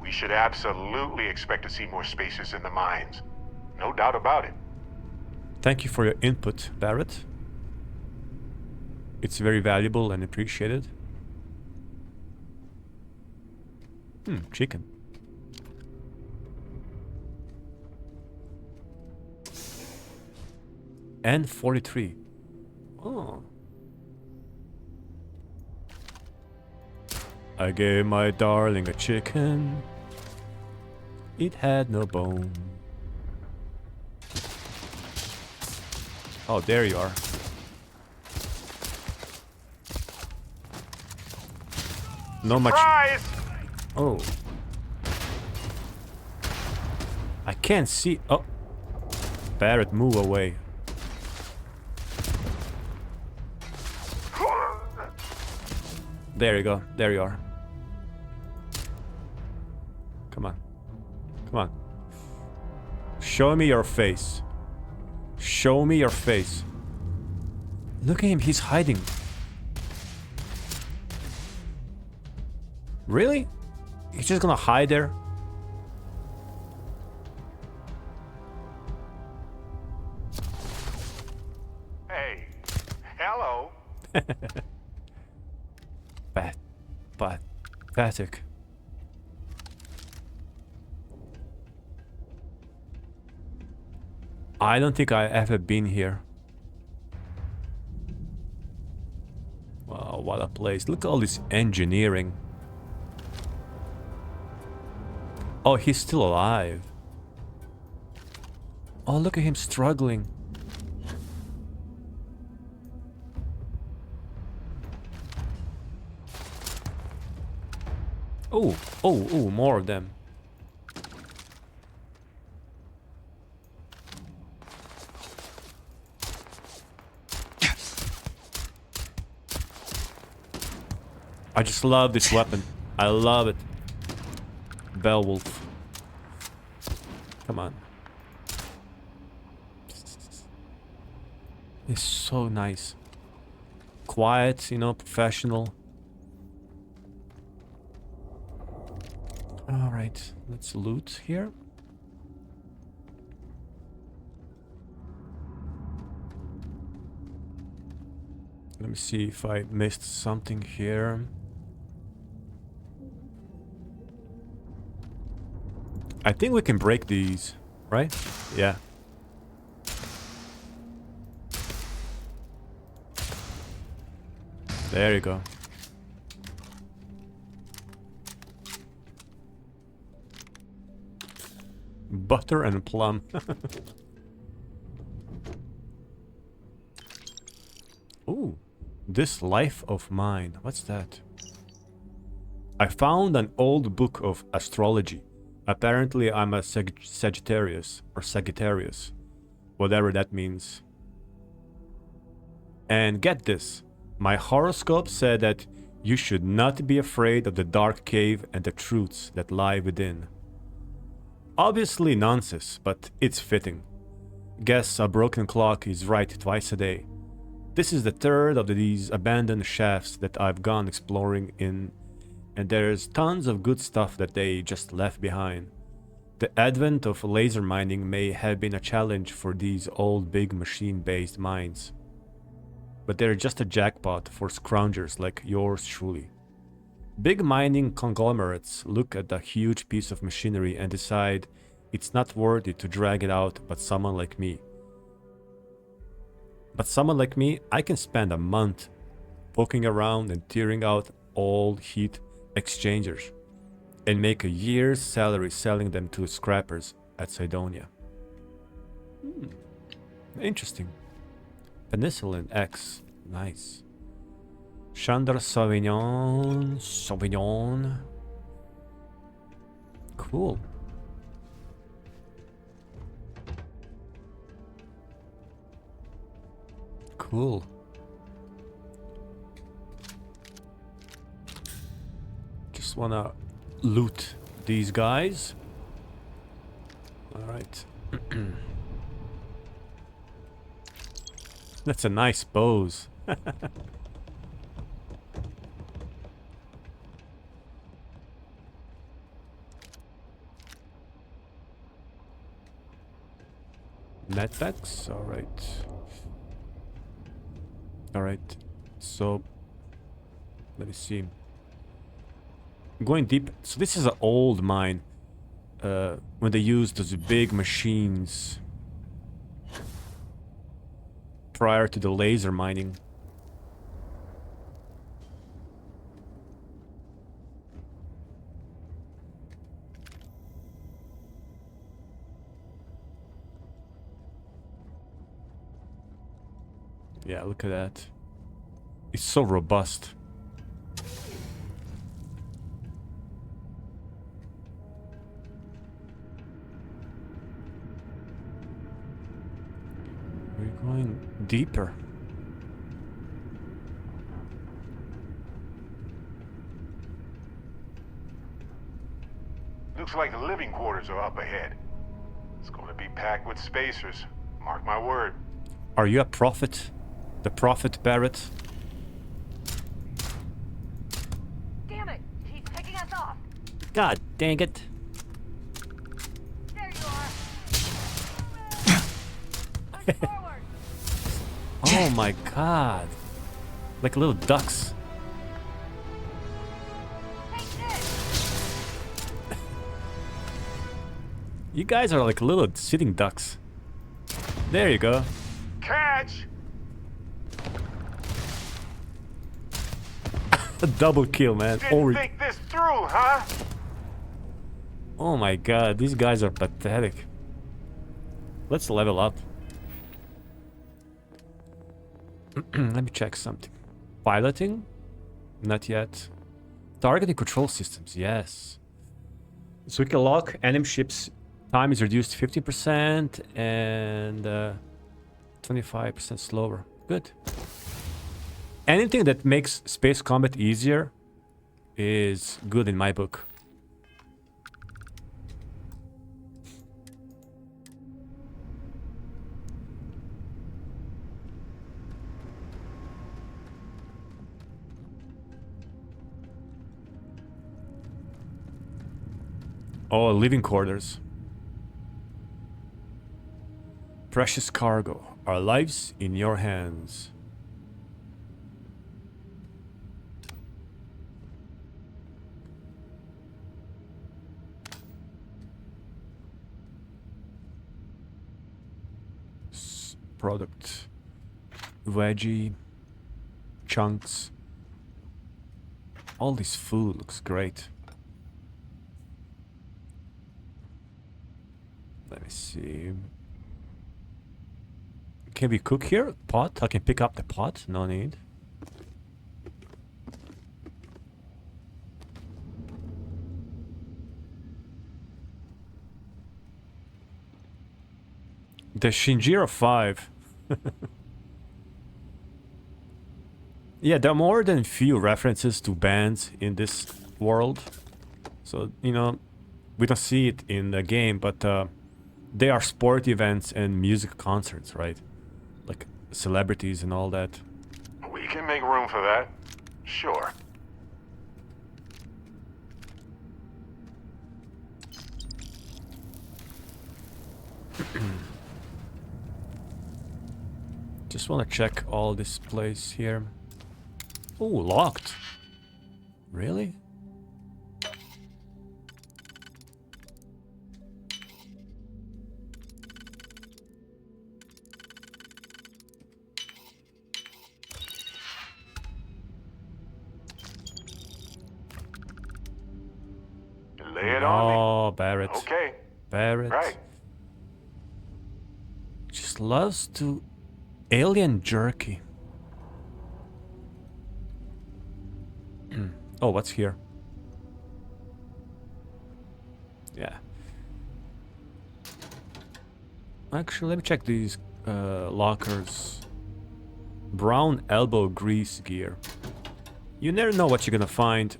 We should absolutely expect to see more spaces in the mines. No doubt about it. Thank you for your input, Barrett. It's very valuable and appreciated. Chicken. And 43. Oh. I gave my darling a chicken. It had no bone. Oh, there you are. No much. Oh. I can't see. Oh. Barrett, move away. There you go. There you are. Come on. Come on. Show me your face. Show me your face. Look at him. He's hiding. Really? He's just gonna hide there? Hey. Hello. Pathetic. I don't think I ever been here. Wow, what a place. Look at all this engineering. Oh, he's still alive. Oh, look at him struggling. Oh, more of them. I just love this weapon. I love it. Beowulf. Come on. It's so nice. Quiet, you know, professional. Alright, let's loot here. Let me see if I missed something here. I think we can break these, right? Yeah. There you go. Butter and plum. Ooh, this life of mine. What's that? I found an old book of astrology. Apparently I'm a Sagittarius or Sagittarius, whatever that means. And get this, my horoscope said that you should not be afraid of the dark cave and the truths that lie within. Obviously nonsense, but it's fitting. Guess a broken clock is right twice a day. This is the third of these abandoned shafts that I've gone exploring in, and there's tons of good stuff that they just left behind. The advent of laser mining may have been a challenge for these old big machine-based mines. but they're just a jackpot for scroungers like yours truly. Big mining conglomerates look at the huge piece of machinery and decide it's not worthy to drag it out, but someone like me. I can spend a month poking around and tearing out old heat exchangers and make a year's salary selling them to scrappers at Cydonia. Interesting. Penicillin X. Nice. Chandra Sauvignon. Cool. Cool. Just wanna loot these guys. Alright. That's a nice pose. Netbacks? Alright. Alright. So let me see. Going deep. So this is an old mine. When they used those big machines prior to the laser mining. Yeah, look at that. It's so robust. We're going deeper. Looks like the living quarters are up ahead. It's going to be packed with spacers. Mark my word. Are you a prophet? The prophet Barrett? Damn it! He's picking us off. God dang it. There you are. Forward. Oh my god. Like little ducks. You guys are like little sitting ducks. There you go. Catch! A double kill, man. Didn't think this through, huh? Oh my god, these guys are pathetic. Let's level up. Let me check something. Piloting? Not yet. Targeting control systems, yes. So we can lock enemy ships. Time is reduced 50% and 25% slower. Good. Anything that makes space combat easier is good in my book. Oh, living quarters. Precious cargo. Our lives in your hands. Product. Veggie. Chunks. All this food looks great. Let me see. Can we cook here? Pot? I can pick up the pot? No need. The Shinjiro 5. Yeah, there are more than few references to bands in this world. So, you know, we don't see it in the game, but they are sport events and music concerts, right? Like celebrities and all that. We can make room for that. Sure. Just want to check all this place here. Oh, locked. Really? Lay it on me. Oh, Barrett. Okay. Barrett. Right. Just loves to alien jerky. Oh, what's here? Yeah. Actually, let me check these lockers. Brown elbow grease gear. You never know what you're gonna find.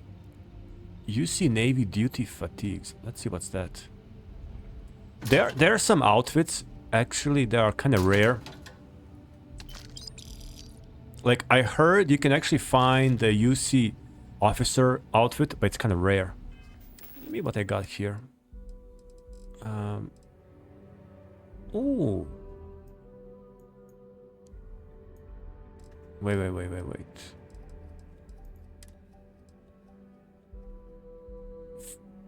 You see Navy duty fatigues. Let's see what's that. There are some outfits actually that are kind of rare. Like I heard you can actually find the UC officer outfit, but it's kind of rare. Let me what I got here. Oh. Wait.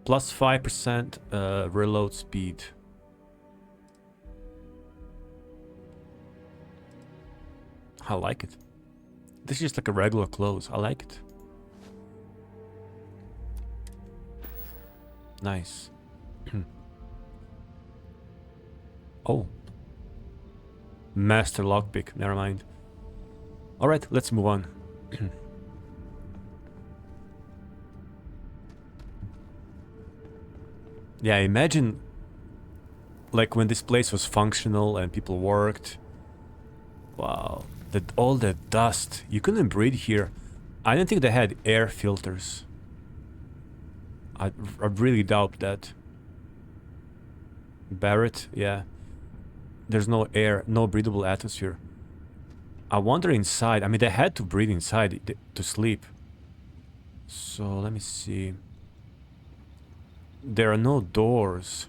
Plus 5% reload speed. I like it. This is just like a regular clothes. I like it. Nice. Oh. Master lockpick. Never mind. Alright, let's move on. Yeah, imagine like when this place was functional and people worked. Wow. All the dust. You couldn't breathe here. I don't think they had air filters. I really doubt that. Barrett, yeah. There's no air, no breathable atmosphere. I wonder inside. I mean, they had to breathe inside to sleep. So, let me see. There are no doors.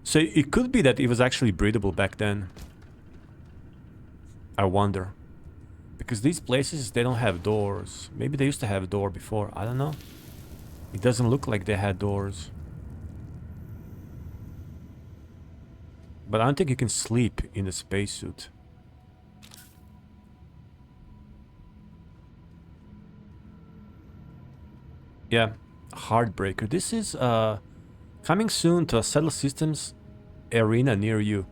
So, it could be that it was actually breathable back then. I wonder. Because these places, they don't have doors. Maybe they used to have a door before. I don't know. It doesn't look like they had doors. But I don't think you can sleep in a spacesuit. Yeah, Heartbreaker. This is coming soon to a Settled Systems arena near you.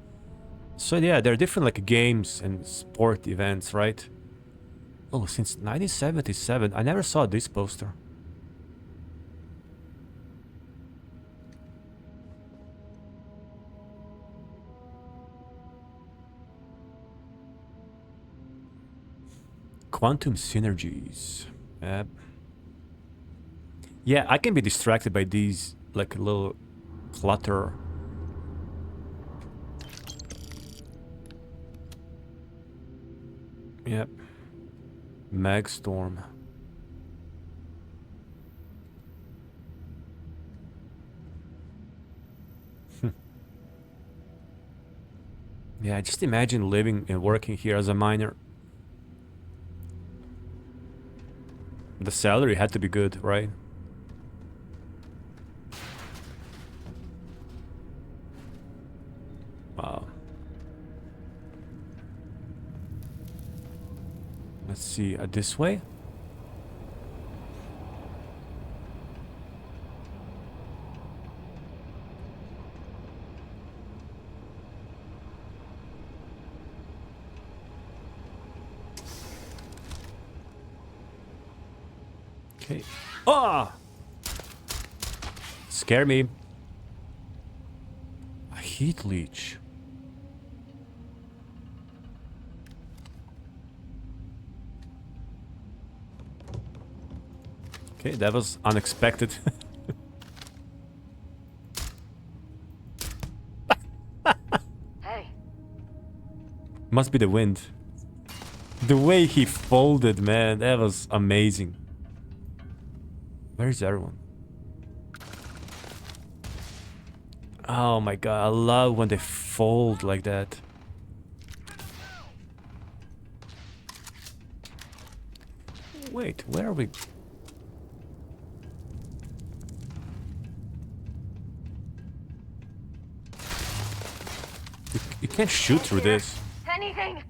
So yeah, there are different like games and sport events, right? Oh, since 1977, I never saw this poster. Quantum synergies. Yep. Yeah, I can be distracted by these like little clutter. Yep. Magstorm. Yeah, just imagine living and working here as a miner. The salary had to be good, right? Wow. Let's see, this way? Okay. Ah! Scare me. A heat leech. Okay, that was unexpected. Hey. Must be the wind. The way he folded, man, that was amazing. Where is everyone? Oh my god, I love when they fold like that. Wait, where are we? You can't shoot through this. Anything?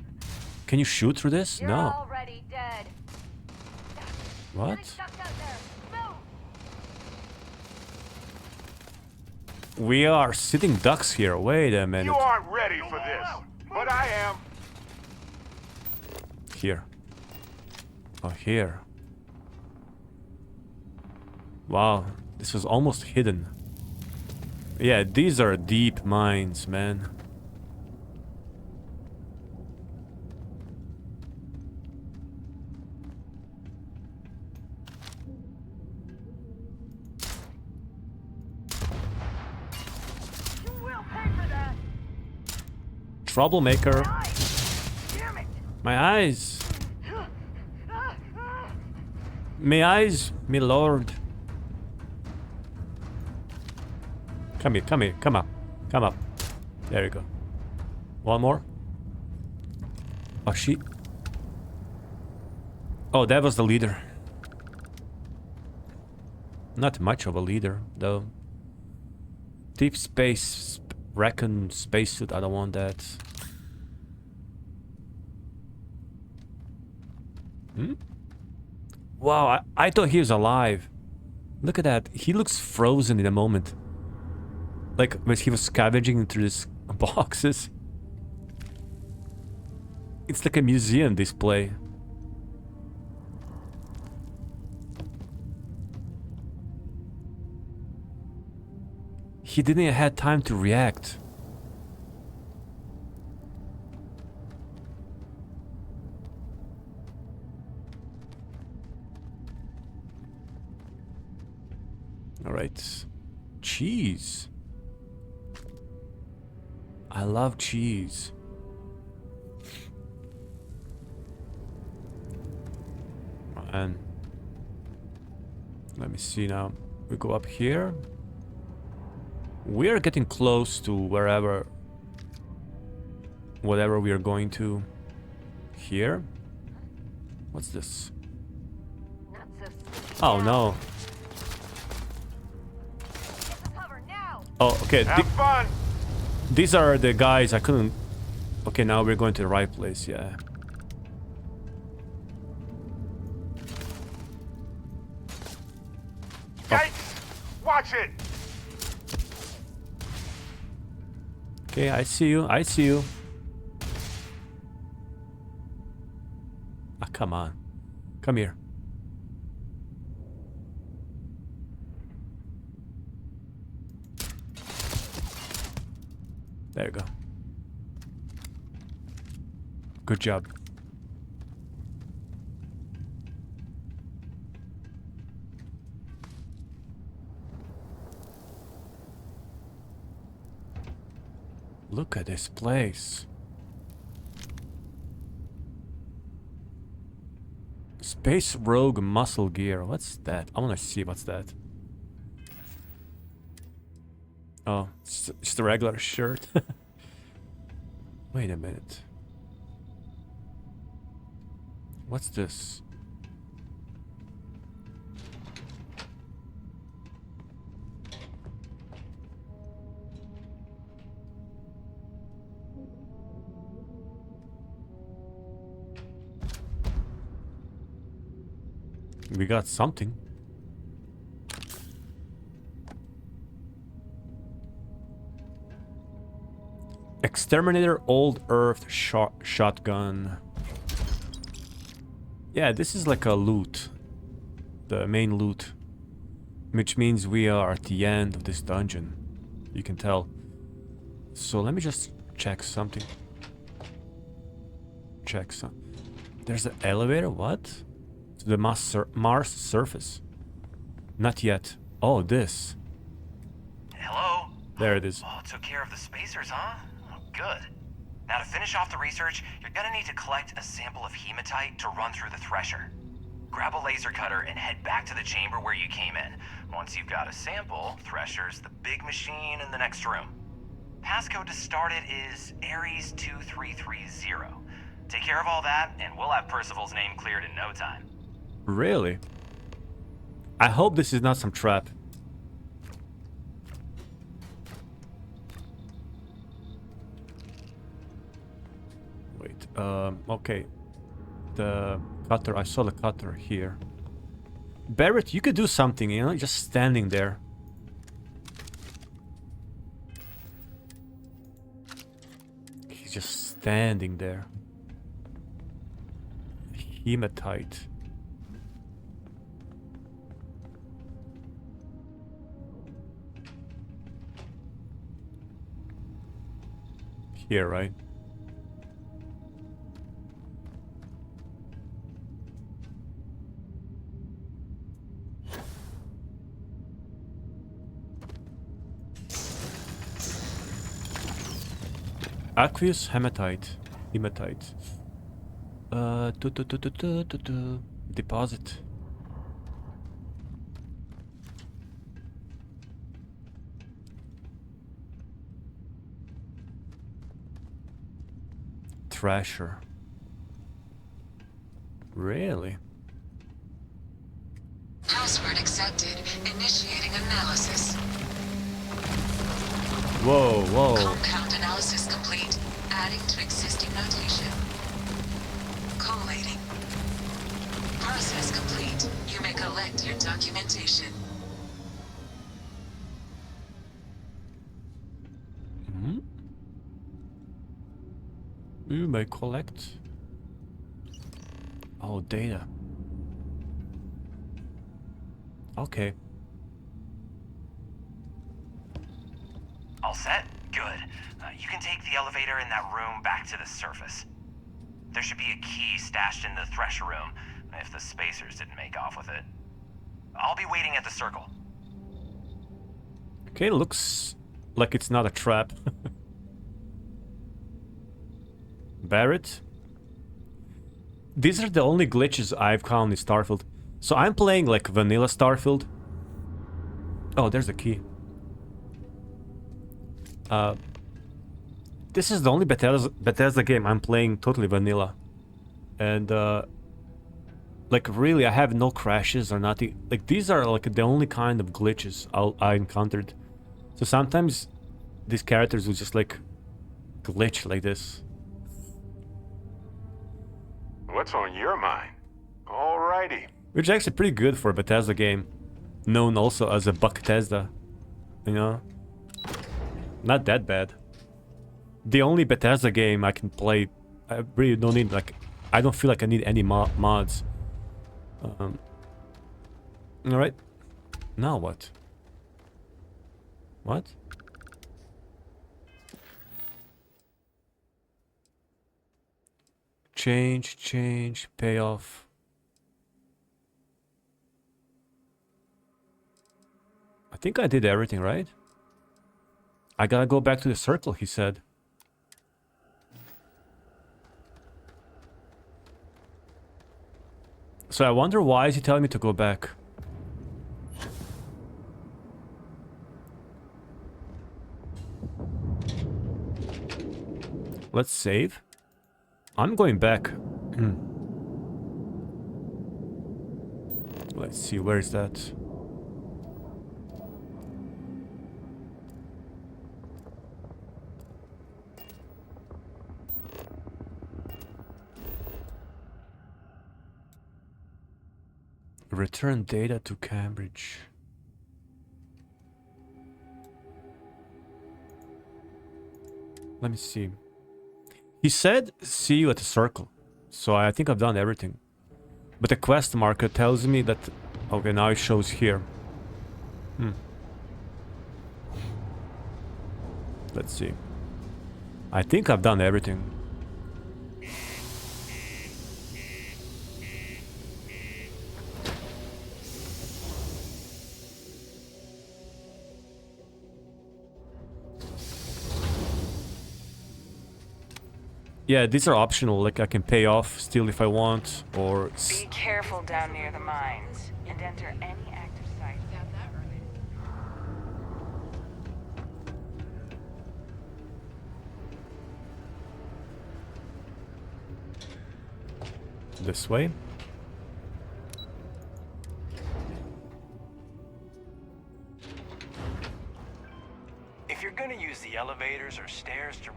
Can you shoot through this? You're No. already dead. What? We are sitting ducks here. Wait a minute. You aren't ready for this, but I am. Here. Oh, here. Wow, this was almost hidden. Yeah, these are deep mines, man. Troublemaker. My eyes. My eyes, my lord. Come here, come here, come up. Come up. There you go. One more. Oh, she... Oh, that was the leader. Not much of a leader, though. Deep space... Recon spacesuit, I don't want that. Hmm? Wow, I thought he was alive. Look at that. He looks frozen in a moment. Like when he was scavenging through these boxes. It's like a museum display. He didn't have time to react. All right. Cheese. I love cheese. And let me see now. We go up here. We are getting close to wherever, whatever we are going to. Here? What's this? Oh no. Oh, okay. Have fun. These are the guys I couldn't... Okay, now we're going to the right place, yeah. Yikes! Watch it! Okay, I see you, I see you. Ah, come on. Come here. There you go. Good job. Look at this place. Space Rogue muscle gear. What's that? I want to see what's that. Oh, it's just a regular shirt. Wait a minute. What's this? We got something. Exterminator Old Earth shotgun. Yeah, this is like a loot. The main loot. Which means we are at the end of this dungeon. You can tell. So let me just check something. Check some. There's an elevator? What? To the Mars surface. Not yet. Oh, this. Hello? There it is. Oh, took care of the spacers, huh? Oh, good. Now to finish off the research, you're gonna need to collect a sample of hematite to run through the thresher. Grab a laser cutter and head back to the chamber where you came in. Once you've got a sample, thresher's the big machine in the next room. Passcode to start it is Ares 2330. Take care of all that, and we'll have Percival's name cleared in no time. Really? I hope this is not some trap. Wait, okay. The cutter, I saw the cutter here. Barrett, you could do something, you know, just standing there. He's just standing there. Hematite. Here, right? Aqueous hematite. Hematite. Deposit. Thrasher. Really? Password accepted. Initiating analysis. Whoa, whoa. Compound analysis complete. Adding to existing notation. Collating. Process complete. You may collect your documentation. Hmm? You may collect. Oh, data. Okay. All set? Good. You can take the elevator in that room back to the surface. There should be a key stashed in the thresher room, if the spacers didn't make off with it. I'll be waiting at the circle. Okay, looks like it's not a trap. Barrett? These are the only glitches I've found in Starfield. So I'm playing like vanilla Starfield. Oh, there's the key. This is the only Bethesda game I'm playing totally vanilla. And like really I have no crashes or nothing. Like these are like the only kind of glitches I encountered. So sometimes these characters will just like glitch like this. What's on your mind? Alrighty. Which is actually pretty good for a Bethesda game. Known also as a Bethesda. You know? Not that bad. The only Bethesda game I can play, I really don't need like, I don't feel like I need any mods. Alright. Now what? What? Change, payoff. I think I did everything, right? I gotta go back to the circle, he said. So I wonder why is he telling me to go back? Let's save. I'm going back. Let's see, where is that? Return data to Cambridge. Let me see. He said, see you at the circle. So I think I've done everything. But the quest marker tells me that... Okay, now it shows here. Let's see. I think I've done everything. Yeah, these are optional, like I can pay off still if I want, or... Be careful down near the mines, and enter any active site. This way.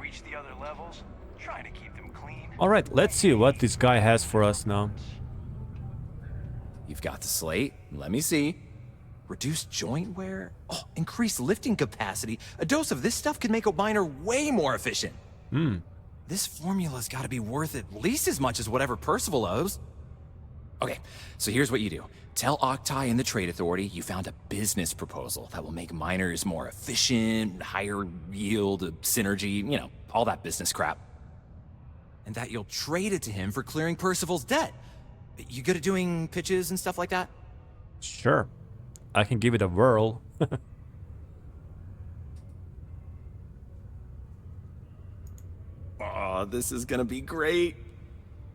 reach the other levels, trying to keep them clean. Alright, let's see what this guy has for us now. You've got the slate. Let me see. Reduced joint wear? Oh, increased lifting capacity. A dose of this stuff could make a miner way more efficient. This formula's gotta be worth at least as much as whatever Percival owes. Okay, so here's what you do. Tell Octai and the Trade Authority you found a business proposal that will make miners more efficient, higher yield, synergy, you know, all that business crap. And that you'll trade it to him for clearing Percival's debt. You good at doing pitches and stuff like that? Sure. I can give it a whirl. Oh, this is gonna be great.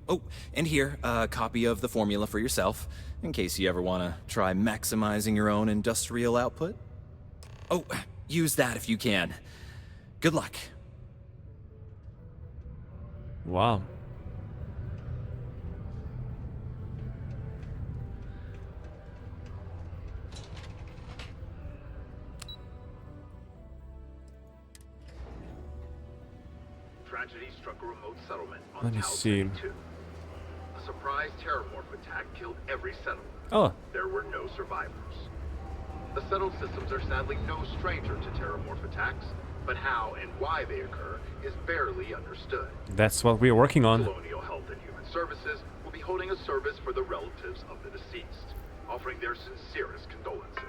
Oh, and here, a copy of the formula for yourself, in case you ever want to try maximizing your own industrial output. Oh, use that if you can. Good luck. Wow. Tragedy struck a remote settlement on Let me Tau see. 22. A surprise terramorph attack killed every settlement. Oh. There were no survivors. The settled systems are sadly no stranger to terramorph attacks, but how and why they occur is barely understood. That's what we're working on. Colonial Health and Human Services will be holding a service for the relatives of the deceased, offering their sincerest condolences.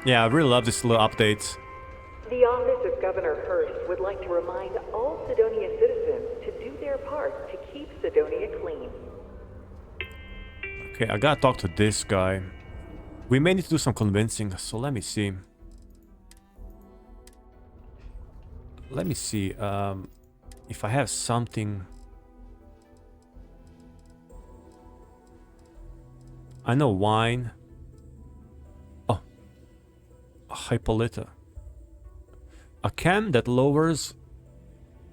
Yeah, I really love this little updates. The Office of Governor Hurst would like to remind all Sidonia citizens to do their part to keep Sidonia clean. Okay, I gotta talk to this guy. We may need to do some convincing, so let me see. Let me see if I have something. I know wine. Oh, Hippolyta. A chem that lowers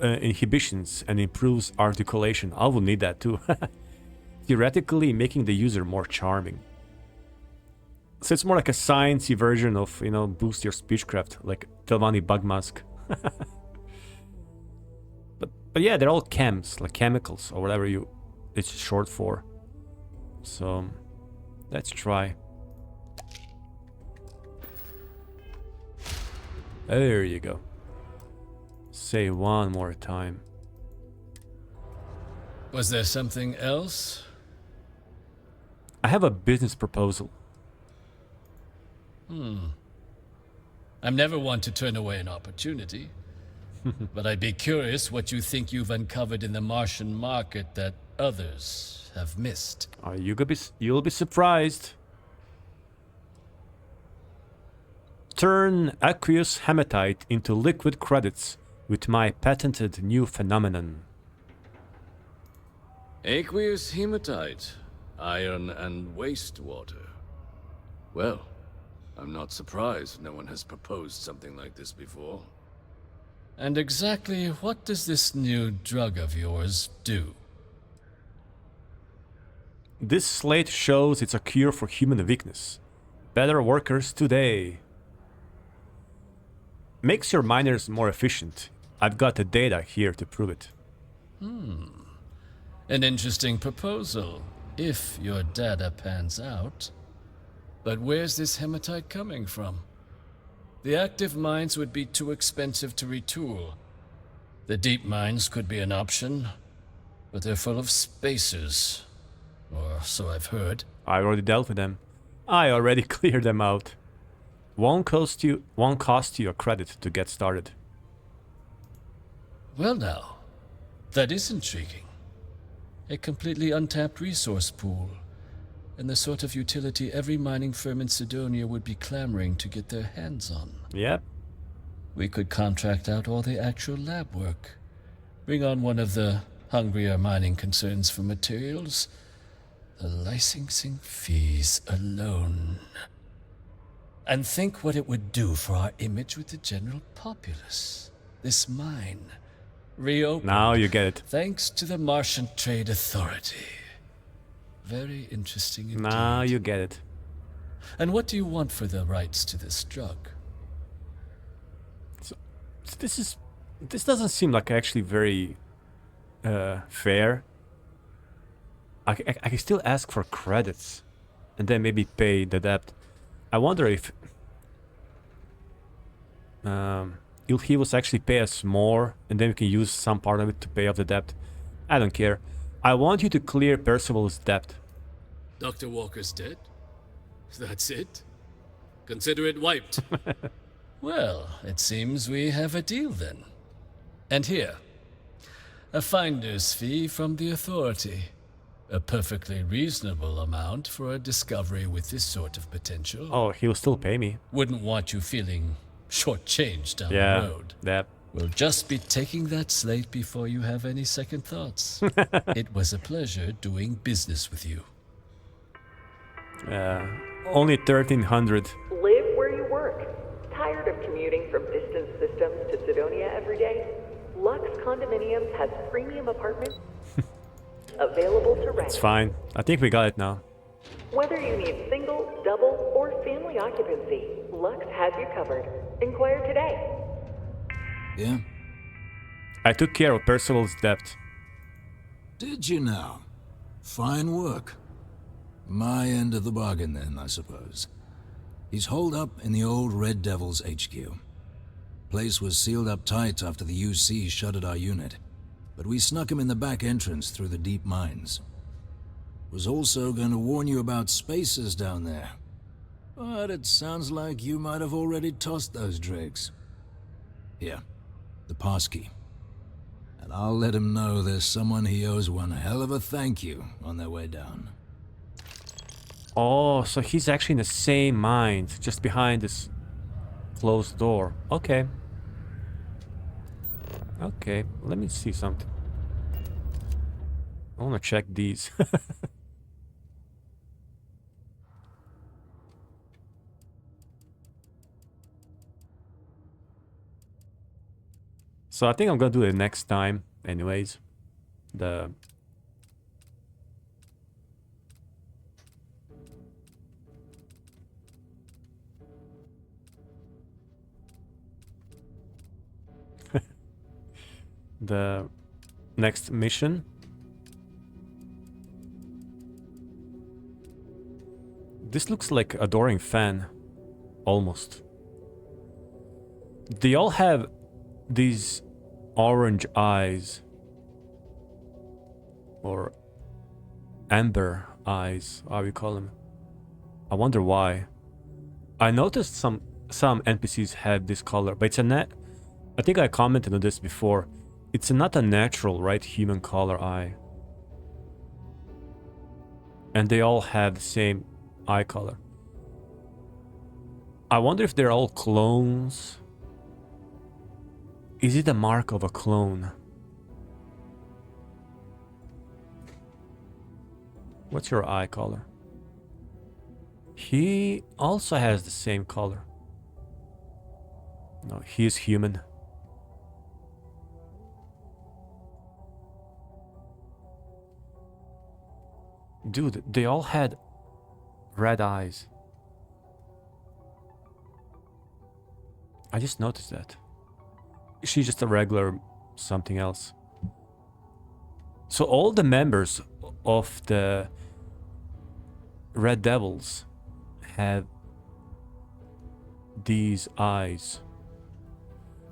inhibitions and improves articulation. I will need that too. Theoretically, making the user more charming. So it's more like a sciencey version of, you know, boost your speechcraft, like Telvanni Bug Mask. But yeah, they're all chems, like chemicals or whatever it's short for. So let's try. There you go. Say one more time. Was there something else? I have a business proposal. I'm never one to turn away an opportunity. But I'd be curious what you think you've uncovered in the Martian market that others have missed. You'll be surprised. Turn aqueous hematite into liquid credits with my patented new phenomenon. Aqueous hematite, iron and wastewater. Well, I'm not surprised no one has proposed something like this before. And exactly what does this new drug of yours do? This slate shows it's a cure for human weakness. Better workers today. Makes your miners more efficient. I've got the data here to prove it. An interesting proposal, if your data pans out. But where's this hematite coming from? The active mines would be too expensive to retool. The deep mines could be an option, but they're full of spacers. Or so I've heard. I already dealt with them. I already cleared them out. Won't cost you a credit to get started. Well now, that is intriguing. A completely untapped resource pool, and the sort of utility every mining firm in Sidonia would be clamoring to get their hands on. Yep. We could contract out all the actual lab work, bring on one of the hungrier mining concerns for materials. The licensing fees alone. And think what it would do for our image with the general populace. This mine, reopened. Now you get it. Thanks to the Martian Trade Authority. Very interesting indeed. Now you get it. And what do you want for the rights to this drug? So this is This doesn't seem like actually very fair. I can still ask for credits and then maybe pay the debt. I wonder if he was actually pay us more and then we can use some part of it to pay off the debt. I don't care. I want you to clear Percival's debt. Dr. Walker's dead? That's it? Consider it wiped. Well, it seems we have a deal then. And here, a finder's fee from the authority. A perfectly reasonable amount for a discovery with this sort of potential. Oh, he'll still pay me. Wouldn't want you feeling shortchanged down Yeah, the road. that. We'll just be taking that slate before you have any second thoughts. It was a pleasure doing business with you. Only 1,300. Live where you work. Tired of commuting from distant systems to Sidonia every day? Lux Condominiums has premium apartments available to rent. It's fine. I think we got it now. Whether you need single, double, or family occupancy, Lux has you covered. Inquire today. Yeah? I took care of Percival's debt. Did you now? Fine work. My end of the bargain then, I suppose. He's holed up in the old Red Devil's HQ. Place was sealed up tight after the UC shuttered our unit, but we snuck him in the back entrance through the deep mines. Was also going to warn you about spacers down there, but it sounds like you might have already tossed those dregs. Here, the passkey. And I'll let him know there's someone he owes one hell of a thank you on their way down. Oh, so he's actually in the same mine, just behind this closed door. Okay. Okay, let me see something. I want to check these. So I think I'm gonna do it next time anyways. The the next mission. This looks like a Adoring fan, almost. They all have these orange eyes, or amber eyes, how we call them. I wonder why. I noticed some NPCs have this color, but it's a net. I think I commented on this before. It's not a natural, right, human color eye. And they all have the same eye color. I wonder if they're all clones. Is it a mark of a clone? What's your eye color? He also has the same color. No, he's human. Dude, they all had red eyes. I just noticed that. She's just a regular something else. So all the members of the Red Devils have these eyes.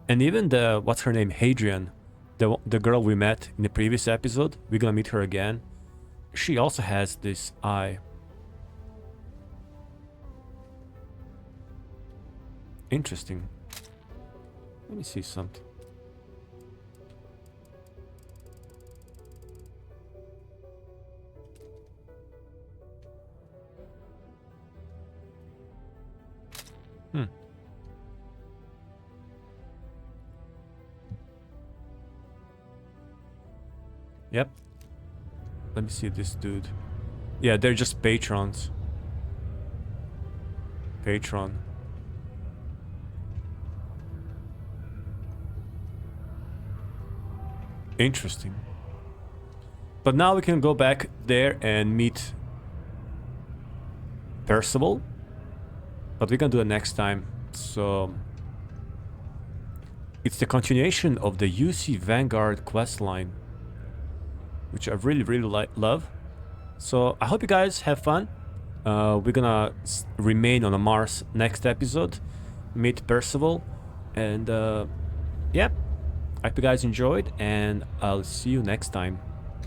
And even the, what's her name, Hadrian, the girl we met in the previous episode, we're gonna meet her again. She also has this eye. Interesting. Let me see something. Yep. Let me see this dude. Yeah, they're just patrons. Patron. Interesting. But now we can go back there and meet Percival. But we can do it next time. So it's the continuation of the UC Vanguard questline, which I really love. So I hope you guys have fun. We're gonna remain on Mars next episode, meet Percival, and yeah, I hope you guys enjoyed, and I'll see you next time.